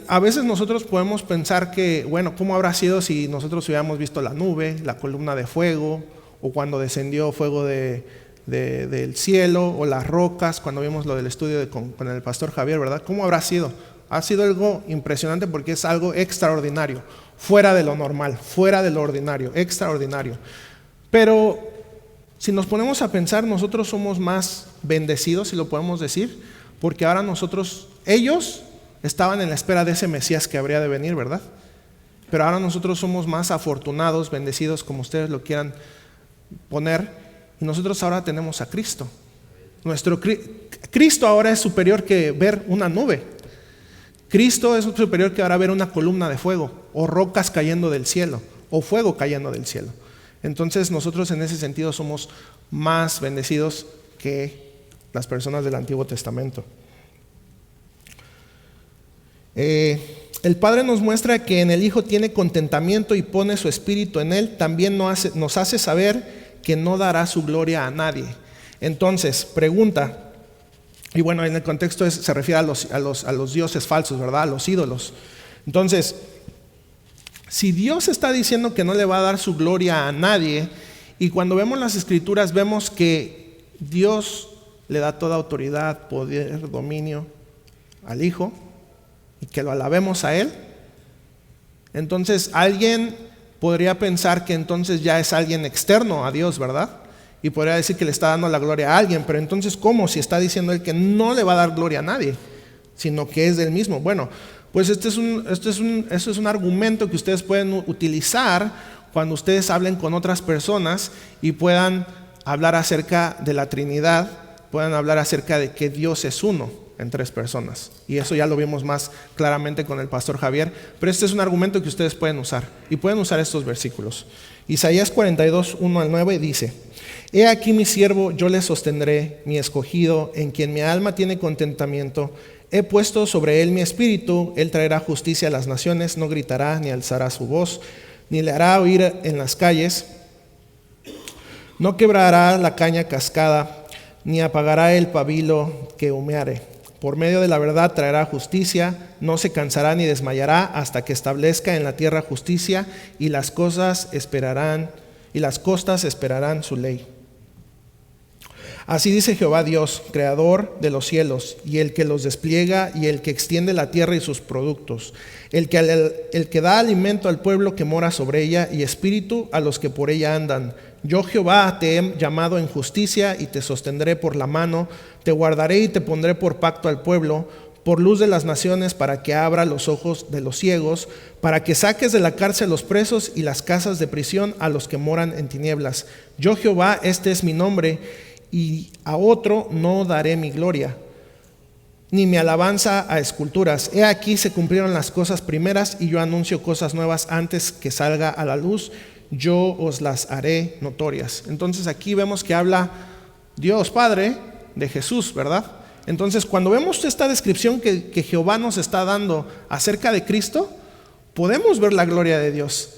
a veces nosotros podemos pensar que, bueno, ¿cómo habrá sido si nosotros hubiéramos visto la nube, la columna de fuego, o cuando descendió fuego del cielo, o las rocas, cuando vimos lo del estudio con el pastor Javier, ¿verdad? ¿Cómo habrá sido? Ha sido algo impresionante porque es algo extraordinario, fuera de lo normal, fuera de lo ordinario, extraordinario. Pero si nos ponemos a pensar, nosotros somos más bendecidos, si lo podemos decir, porque ahora ellos estaban en la espera de ese Mesías que habría de venir, ¿verdad? Pero ahora nosotros somos más afortunados, bendecidos, como ustedes lo quieran poner, y nosotros ahora tenemos a Cristo. Cristo ahora es superior que ver una nube. Cristo es superior que ahora ver una columna de fuego, o rocas cayendo del cielo, o fuego cayendo del cielo. Entonces nosotros en ese sentido somos más bendecidos que las personas del Antiguo Testamento. El Padre nos muestra que en el Hijo tiene contentamiento y pone su espíritu en Él. También nos hace saber que no dará su gloria a nadie. Entonces, pregunta, y bueno, en el contexto se refiere a los dioses falsos, ¿verdad? A los ídolos. Entonces, si Dios está diciendo que no le va a dar su gloria a nadie, y cuando vemos las Escrituras vemos que Dios le da toda autoridad, poder, dominio al Hijo, y que lo alabemos a Él, entonces alguien podría pensar que entonces ya es alguien externo a Dios, ¿verdad? Y podría decir que le está dando la gloria a alguien, pero entonces ¿cómo? Si está diciendo Él que no le va a dar gloria a nadie, sino que es del mismo. Bueno, pues este es un argumento que ustedes pueden utilizar cuando ustedes hablen con otras personas y puedan hablar acerca de la Trinidad, puedan hablar acerca de que Dios es uno en tres personas. Y eso ya lo vimos más claramente con el pastor Javier, pero este es un argumento que ustedes pueden usar, y pueden usar estos versículos. Isaías 42, 1-9 dice: He aquí mi siervo, yo le sostendré, mi escogido, en quien mi alma tiene contentamiento. He puesto sobre él mi espíritu, él traerá justicia a las naciones, no gritará ni alzará su voz, ni le hará oír en las calles, no quebrará la caña cascada, ni apagará el pabilo que humeare. Por medio de la verdad traerá justicia, no se cansará ni desmayará hasta que establezca en la tierra justicia, y las costas esperarán su ley. Así dice Jehová Dios, creador de los cielos, y el que los despliega, y el que extiende la tierra y sus productos, el que da alimento al pueblo que mora sobre ella, y espíritu a los que por ella andan. Yo Jehová te he llamado en justicia, y te sostendré por la mano, te guardaré y te pondré por pacto al pueblo, por luz de las naciones, para que abra los ojos de los ciegos, para que saques de la cárcel los presos y las casas de prisión a los que moran en tinieblas. Yo Jehová, este es mi nombre, y a otro no daré mi gloria, ni mi alabanza a esculturas. He aquí se cumplieron las cosas primeras, y yo anuncio cosas nuevas antes que salga a la luz. Yo os las haré notorias. Entonces aquí vemos que habla Dios Padre de Jesús, ¿verdad? Entonces cuando vemos esta descripción que Jehová nos está dando acerca de Cristo, podemos ver la gloria de Dios.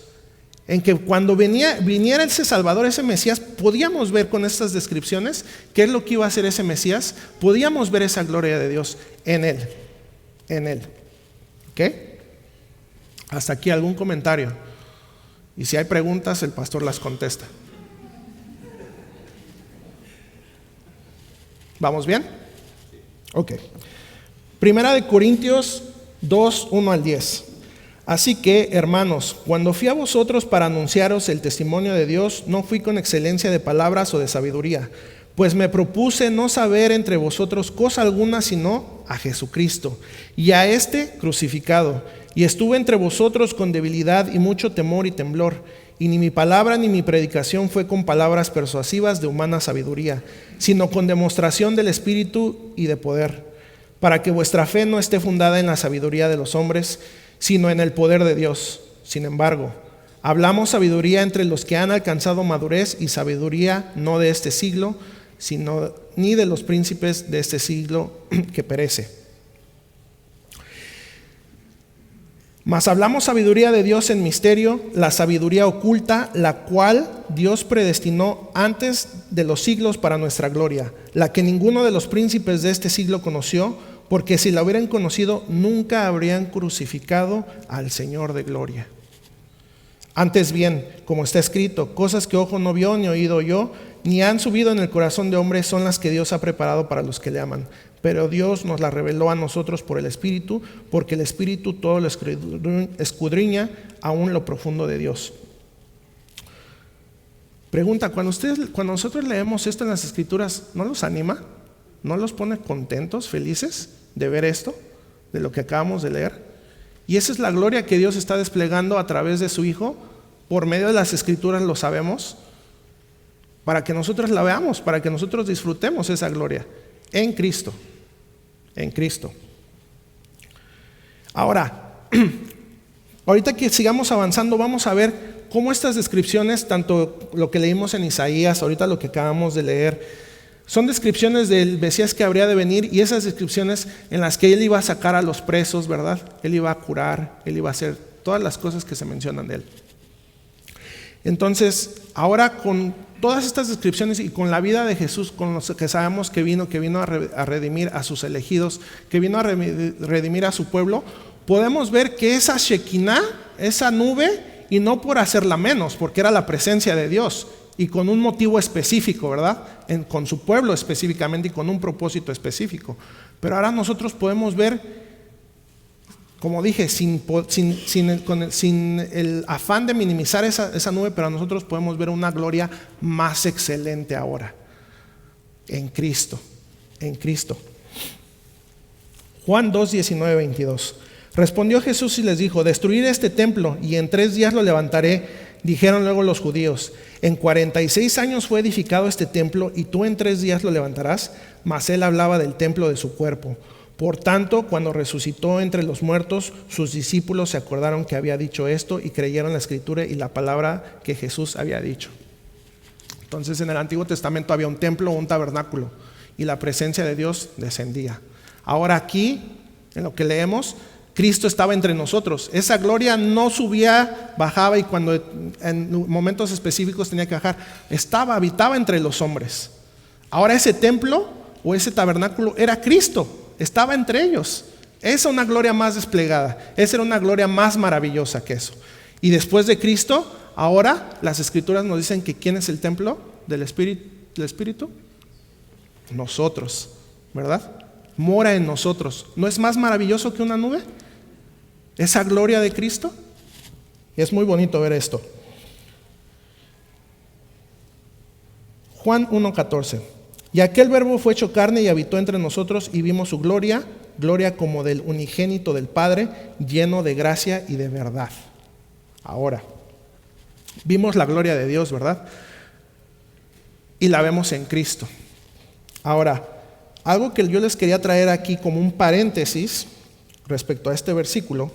En que cuando viniera ese Salvador, ese Mesías, podíamos ver con estas descripciones qué es lo que iba a hacer ese Mesías. Podíamos ver esa gloria de Dios en Él. ¿Ok? Hasta aquí algún comentario. Y si hay preguntas, el pastor las contesta. ¿Vamos bien? Ok. Primera de Corintios 2, 1 al 10. Así que, hermanos, cuando fui a vosotros para anunciaros el testimonio de Dios, no fui con excelencia de palabras o de sabiduría, pues me propuse no saber entre vosotros cosa alguna sino a Jesucristo, y a este crucificado. Y estuve entre vosotros con debilidad y mucho temor y temblor, y ni mi palabra ni mi predicación fue con palabras persuasivas de humana sabiduría, sino con demostración del Espíritu y de poder, para que vuestra fe no esté fundada en la sabiduría de los hombres, sino en el poder de Dios. Sin embargo, hablamos sabiduría entre los que han alcanzado madurez, y sabiduría no de este siglo, sino ni de los príncipes de este siglo que perece. Mas hablamos sabiduría de Dios en misterio, la sabiduría oculta, la cual Dios predestinó antes de los siglos para nuestra gloria, la que ninguno de los príncipes de este siglo conoció, porque si la hubieran conocido, nunca habrían crucificado al Señor de gloria. Antes bien, como está escrito, cosas que ojo no vio, ni oído oyó, ni han subido en el corazón de hombre, son las que Dios ha preparado para los que le aman. Pero Dios nos las reveló a nosotros por el Espíritu, porque el Espíritu todo lo escudriña, aún lo profundo de Dios. Pregunta, cuando nosotros leemos esto en las Escrituras, ¿no los anima? ¿No los pone contentos, felices de ver esto, de lo que acabamos de leer? Y esa es la gloria que Dios está desplegando a través de su Hijo. Por medio de las Escrituras lo sabemos, para que nosotros la veamos, para que nosotros disfrutemos esa gloria en Cristo. En Cristo. Ahora, ahorita que sigamos avanzando, vamos a ver cómo estas descripciones, tanto lo que leímos en Isaías, ahorita lo que acabamos de leer, son descripciones del Mesías que habría de venir, y esas descripciones en las que Él iba a sacar a los presos, ¿verdad? Él iba a curar, Él iba a hacer todas las cosas que se mencionan de Él. Entonces, ahora con todas estas descripciones y con la vida de Jesús, con los que sabemos que vino a redimir a sus elegidos, que vino a redimir a su pueblo, podemos ver que esa Shekinah, esa nube, y no por hacerla menos, porque era la presencia de Dios, y con un motivo específico, ¿verdad? Con su pueblo específicamente y con un propósito específico. Pero ahora nosotros podemos ver, como dije, sin el afán de minimizar esa nube, pero nosotros podemos ver una gloria más excelente ahora, en Cristo, en Cristo. Juan 2, 19, 22. Respondió Jesús y les dijo: destruiré este templo y en 3 días lo levantaré. Dijeron luego los judíos: en 46 años fue edificado este templo, y tú en 3 días lo levantarás. Mas él hablaba del templo de su cuerpo. Por tanto, cuando resucitó entre los muertos, sus discípulos se acordaron que había dicho esto, y creyeron la Escritura y la palabra que Jesús había dicho. Entonces, en el Antiguo Testamento había un templo, un tabernáculo, y la presencia de Dios descendía. Ahora aquí, en lo que leemos, Cristo estaba entre nosotros. Esa gloria no subía, bajaba, y cuando en momentos específicos tenía que bajar, habitaba entre los hombres. Ahora ese templo o ese tabernáculo era Cristo, estaba entre ellos. Esa es una gloria más desplegada, esa era una gloria más maravillosa que eso. Y después de Cristo, ahora las Escrituras nos dicen que ¿quién es el templo del Espíritu? Nosotros, ¿verdad? Mora en nosotros. ¿No es más maravilloso que una nube? Esa gloria de Cristo. Y es muy bonito ver esto. Juan 1:14. Y aquel verbo fue hecho carne y habitó entre nosotros y vimos su gloria, gloria como del unigénito del Padre, lleno de gracia y de verdad. Ahora, vimos la gloria de Dios, ¿verdad? Y la vemos en Cristo. Ahora, algo que yo les quería traer aquí como un paréntesis respecto a este versículo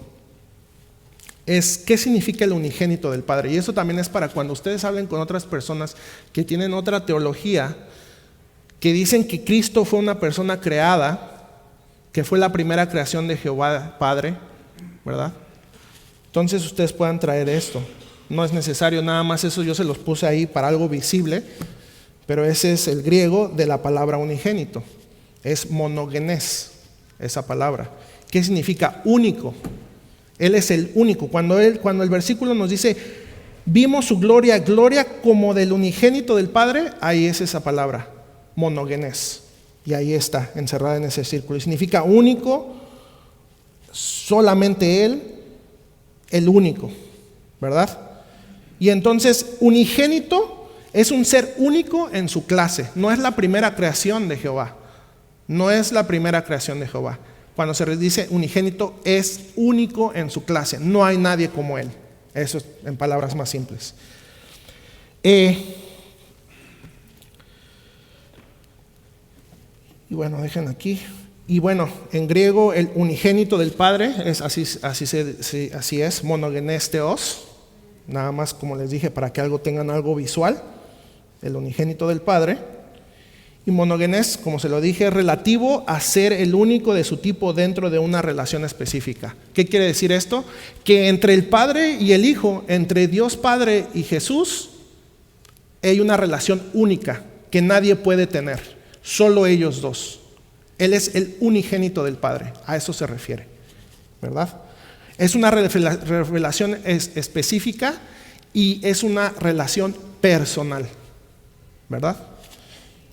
es qué significa el unigénito del Padre. Y eso también es para cuando ustedes hablen con otras personas que tienen otra teología, que dicen que Cristo fue una persona creada, que fue la primera creación de Jehová Padre, ¿verdad? Entonces ustedes puedan traer esto. No es necesario nada más eso, yo se los puse ahí para algo visible, pero ese es el griego de la palabra unigénito. Es monogenes, esa palabra. ¿Qué significa? Único. Él es el único. Cuando el versículo nos dice, vimos su gloria, gloria como del unigénito del Padre, ahí es esa palabra, monogenes. Y ahí está, encerrada en ese círculo. Y significa único, solamente Él, el único, ¿verdad? Y entonces, unigénito es un ser único en su clase. No es la primera creación de Jehová. No es la primera creación de Jehová. Cuando se dice unigénito, es único en su clase. No hay nadie como Él. Eso es en palabras más simples. Y bueno, dejen aquí. Y bueno, en griego el unigénito del Padre es así es, monogenes theos. Nada más como les dije para que tengan algo visual. El unigénito del Padre. Y monogenes, como se lo dije, es relativo a ser el único de su tipo dentro de una relación específica. ¿Qué quiere decir esto? Que entre el Padre y el Hijo, entre Dios Padre y Jesús, hay una relación única que nadie puede tener, solo ellos dos. Él es el unigénito del Padre, a eso se refiere, ¿verdad? Es una revelación específica y es una relación personal, ¿verdad?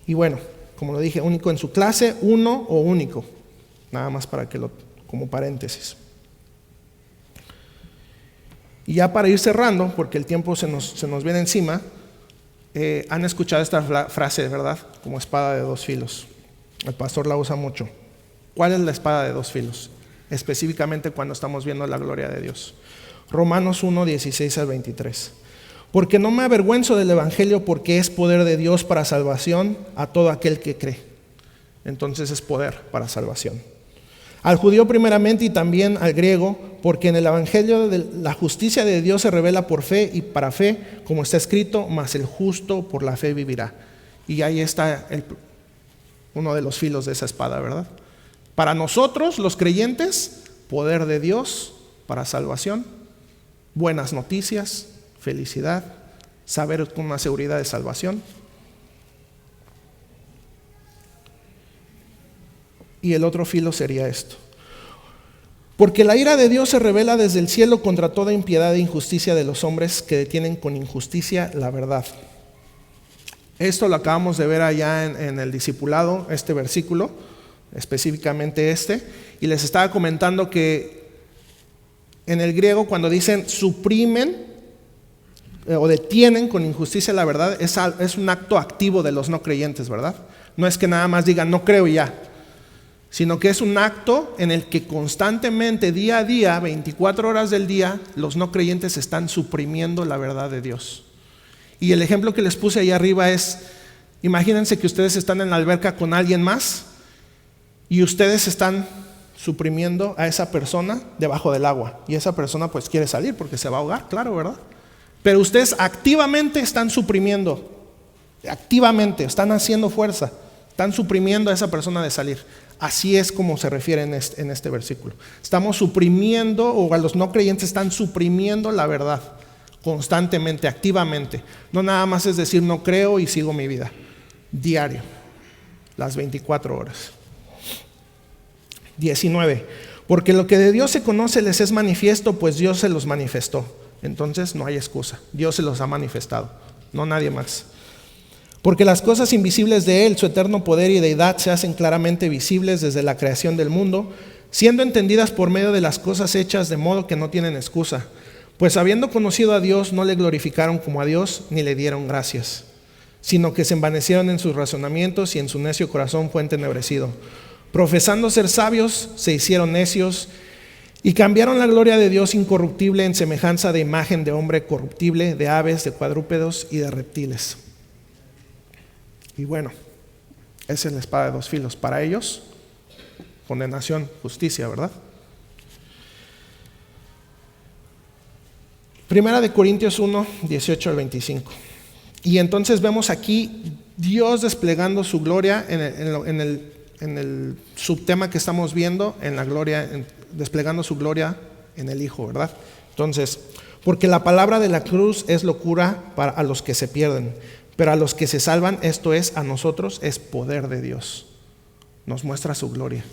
Y bueno, como lo dije, único en su clase, uno o único. Nada más para como paréntesis. Y ya para ir cerrando, porque el tiempo se nos viene encima, han escuchado esta frase, ¿verdad? Como espada de dos filos. El pastor la usa mucho. ¿Cuál es la espada de dos filos? Específicamente cuando estamos viendo la gloria de Dios. Romanos 1, 16 al 23. Porque no me avergüenzo del Evangelio, porque es poder de Dios para salvación a todo aquel que cree. Entonces es poder para salvación. Al judío primeramente y también al griego, porque en el Evangelio de la justicia de Dios se revela por fe y para fe, como está escrito, mas el justo por la fe vivirá. Y ahí está uno de los filos de esa espada, ¿verdad? Para nosotros, los creyentes, poder de Dios para salvación, buenas noticias, felicidad, saber con una seguridad de salvación. Y el otro filo sería esto. Porque la ira de Dios se revela desde el cielo contra toda impiedad e injusticia de los hombres que detienen con injusticia la verdad. Esto lo acabamos de ver allá en el discipulado, este versículo, específicamente y les estaba comentando que en el griego cuando dicen suprimen o detienen con injusticia la verdad, es un acto activo de los no creyentes, ¿verdad? No es que nada más digan no creo y ya, sino que es un acto en el que constantemente, día a día, 24 horas del día, los no creyentes están suprimiendo la verdad de Dios. Y el ejemplo que les puse ahí arriba es, imagínense que ustedes están en la alberca con alguien más y ustedes están suprimiendo a esa persona debajo del agua, y esa persona pues quiere salir porque se va a ahogar, claro, ¿verdad? Pero ustedes activamente están suprimiendo, activamente están haciendo fuerza, están suprimiendo a esa persona de salir. Así es como se refiere en este versículo. Estamos suprimiendo, o a los no creyentes están suprimiendo la verdad constantemente, activamente. No nada más es decir no creo y sigo mi vida, diario. las 24 horas. 19. Porque lo que de Dios se conoce les es manifiesto, pues Dios se los manifestó. Entonces no hay excusa, Dios se los ha manifestado, no nadie más. Porque las cosas invisibles de Él, su eterno poder y deidad, se hacen claramente visibles desde la creación del mundo, siendo entendidas por medio de las cosas hechas, de modo que no tienen excusa. Pues habiendo conocido a Dios, no le glorificaron como a Dios, ni le dieron gracias, sino que se envanecieron en sus razonamientos y en su necio corazón fue entenebrecido. Profesando ser sabios, se hicieron necios y cambiaron la gloria de Dios incorruptible en semejanza de imagen de hombre corruptible, de aves, de cuadrúpedos y de reptiles. Y bueno, esa es la espada de dos filos. Para ellos, condenación, justicia, ¿verdad? Primera de Corintios 1, 18 al 25. Y entonces vemos aquí Dios desplegando su gloria en el subtema que estamos viendo, en la gloria, desplegando su gloria en el Hijo, ¿verdad? Entonces, porque la palabra de la cruz es locura a los que se pierden, pero a los que se salvan, esto es, a nosotros, es poder de Dios. Nos muestra su gloria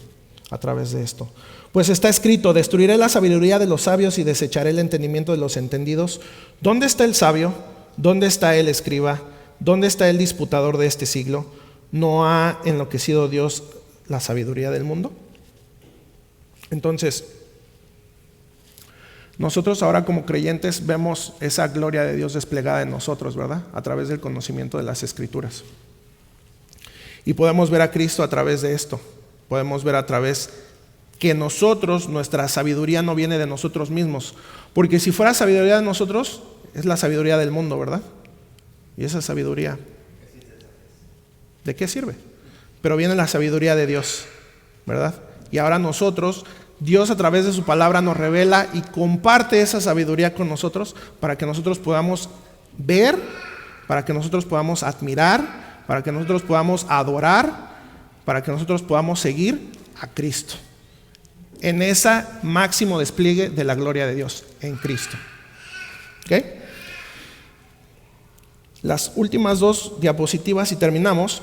a través de esto. Pues está escrito: destruiré la sabiduría de los sabios y desecharé el entendimiento de los entendidos. ¿Dónde está el sabio? ¿Dónde está el escriba? ¿Dónde está el disputador de este siglo? ¿No ha enloquecido Dios la sabiduría del mundo? Entonces, nosotros ahora como creyentes vemos esa gloria de Dios desplegada en nosotros, ¿verdad? A través del conocimiento de las Escrituras. Y podemos ver a Cristo a través de esto. Podemos ver a través que nosotros, nuestra sabiduría no viene de nosotros mismos. Porque si fuera sabiduría de nosotros, es la sabiduría del mundo, ¿verdad? Y esa sabiduría, ¿de qué sirve? Pero viene la sabiduría de Dios, ¿verdad? Y ahora nosotros, Dios a través de su palabra nos revela y comparte esa sabiduría con nosotros para que nosotros podamos ver, para que nosotros podamos admirar, para que nosotros podamos adorar, para que nosotros podamos seguir a Cristo en ese máximo despliegue de la gloria de Dios en Cristo. ¿Ok? Las últimas dos diapositivas y terminamos.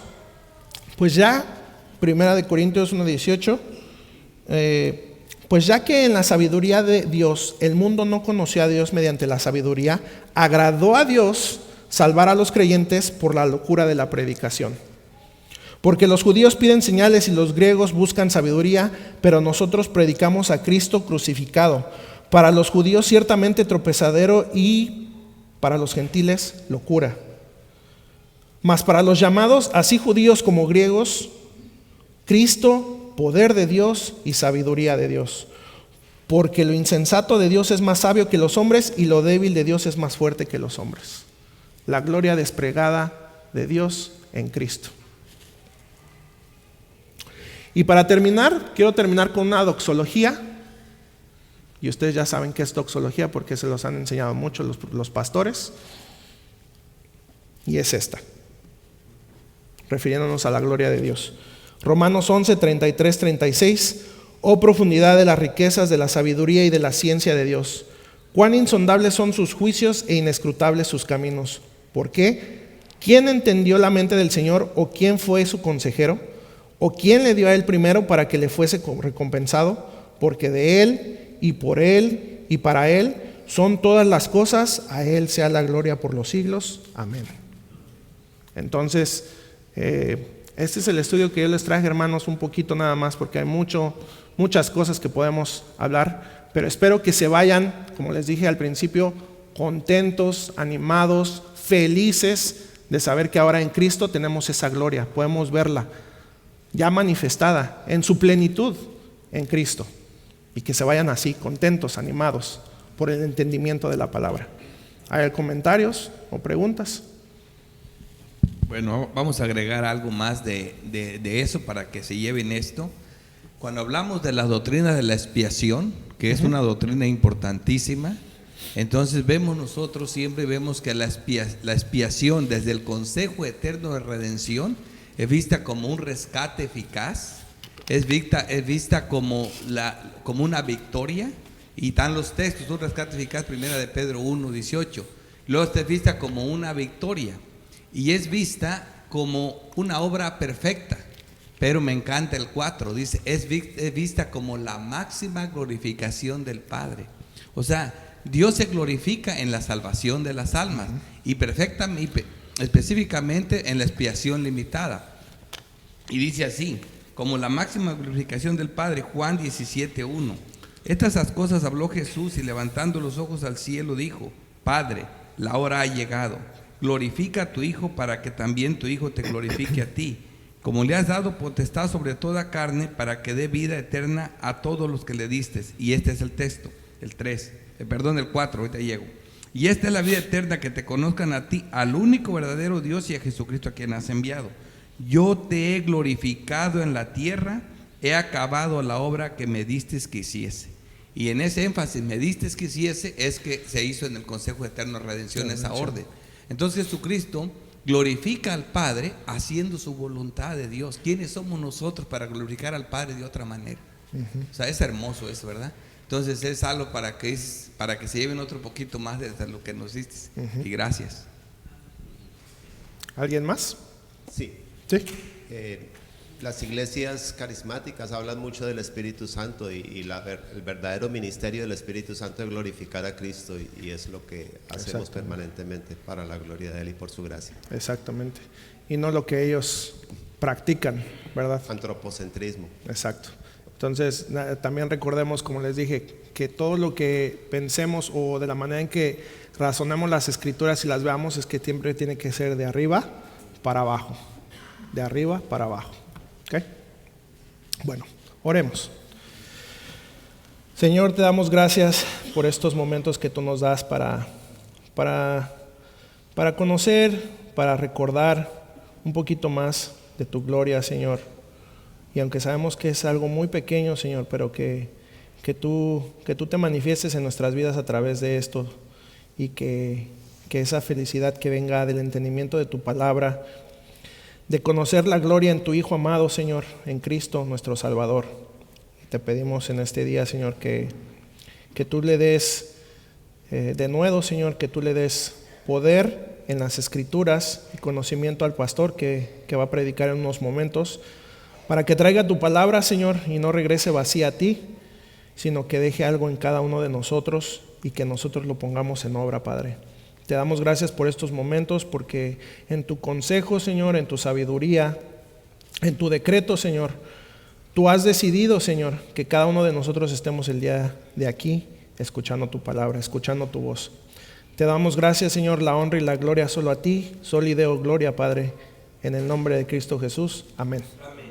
Pues ya, Primera de Corintios 1:18, pues ya que en la sabiduría de Dios el mundo no conoció a Dios mediante la sabiduría, agradó a Dios salvar a los creyentes por la locura de la predicación. Porque los judíos piden señales y los griegos buscan sabiduría, pero nosotros predicamos a Cristo crucificado. Para los judíos ciertamente tropezadero y para los gentiles locura. Mas para los llamados, así judíos como griegos, Cristo, poder de Dios y sabiduría de Dios. Porque lo insensato de Dios es más sabio que los hombres y lo débil de Dios es más fuerte que los hombres. La gloria desplegada de Dios en Cristo. Y para terminar, quiero terminar con una doxología. Y ustedes ya saben qué es doxología porque se los han enseñado mucho los pastores. Y es esta, refiriéndonos a la gloria de Dios. Romanos 11, 33, 36. Oh profundidad de las riquezas de la sabiduría y de la ciencia de Dios. Cuán insondables son sus juicios e inescrutables sus caminos. ¿Por qué? ¿Quién entendió la mente del Señor o quién fue su consejero? ¿O quién le dio a él primero para que le fuese recompensado? Porque de él y por él y para él son todas las cosas, a él sea la gloria por los siglos. Amén. Entonces, este es el estudio que yo les traje, hermanos, un poquito nada más, porque hay muchas cosas que podemos hablar, pero espero que se vayan, como les dije al principio, contentos, animados, felices de saber que ahora en Cristo tenemos esa gloria, podemos verla ya manifestada en su plenitud en Cristo, y que se vayan así, contentos, animados por el entendimiento de la palabra. ¿Hay comentarios o preguntas? Bueno, vamos a agregar algo más de eso para que se lleven esto. Cuando hablamos de la doctrina de la expiación, que es una doctrina importantísima, entonces nosotros siempre vemos que la expiación desde el consejo eterno de redención es vista como un rescate eficaz, es vista como una victoria, y están los textos, un rescate eficaz, primera de Pedro 1:18, luego es vista como una victoria, y es vista como una obra perfecta. Pero me encanta el 4, dice, es vista como la máxima glorificación del Padre. O sea, Dios se glorifica en la salvación de las almas y perfectamente, específicamente en la expiación limitada. Y dice así, como la máxima glorificación del Padre, Juan 17:1. Estas cosas habló Jesús y levantando los ojos al cielo dijo, Padre, la hora ha llegado, glorifica a tu Hijo para que también tu Hijo te glorifique a ti, como le has dado potestad sobre toda carne para que dé vida eterna a todos los que le diste. Y este es el texto, el 4, ahorita llego. Y esta es la vida eterna, que te conozcan a ti, al único verdadero Dios, y a Jesucristo a quien has enviado. Yo te he glorificado en la tierra, he acabado la obra que me diste que hiciese. Y en ese énfasis, me diste que hiciese, es que se hizo en el Consejo Eterno de Redención esa orden. Entonces Jesucristo glorifica al Padre haciendo su voluntad de Dios. ¿Quiénes somos nosotros para glorificar al Padre de otra manera? O sea, es hermoso eso, ¿verdad? Entonces es algo para que se lleven otro poquito más de lo que nos diste. Y gracias. ¿Alguien más? Sí. Sí. Las iglesias carismáticas hablan mucho del Espíritu Santo y el verdadero ministerio del Espíritu Santo es glorificar a Cristo y es lo que hacemos permanentemente para la gloria de Él y por su gracia. Exactamente. Y no lo que ellos practican, ¿verdad? Antropocentrismo. Exacto. Entonces, también recordemos, como les dije, que todo lo que pensemos o de la manera en que razonemos las Escrituras y las veamos es que siempre tiene que ser de arriba para abajo. De arriba para abajo. ¿Ok? Bueno, oremos. Señor, te damos gracias por estos momentos que tú nos das para conocer, para recordar un poquito más de tu gloria, Señor. Y aunque sabemos que es algo muy pequeño, Señor, pero que tú te manifiestes en nuestras vidas a través de esto y que esa felicidad que venga del entendimiento de tu palabra, de conocer la gloria en tu Hijo amado, Señor, en Cristo nuestro Salvador. Te pedimos en este día, Señor, que tú le des de nuevo, Señor, que tú le des poder en las Escrituras y conocimiento al pastor que va a predicar en unos momentos, para que traiga tu palabra, Señor, y no regrese vacía a ti, sino que deje algo en cada uno de nosotros y que nosotros lo pongamos en obra, Padre. Te damos gracias por estos momentos, porque en tu consejo, Señor, en tu sabiduría, en tu decreto, Señor, tú has decidido, Señor, que cada uno de nosotros estemos el día de aquí escuchando tu palabra, escuchando tu voz. Te damos gracias, Señor, la honra y la gloria solo a ti, soli Deo gloria, Padre, en el nombre de Cristo Jesús. Amén. Amén.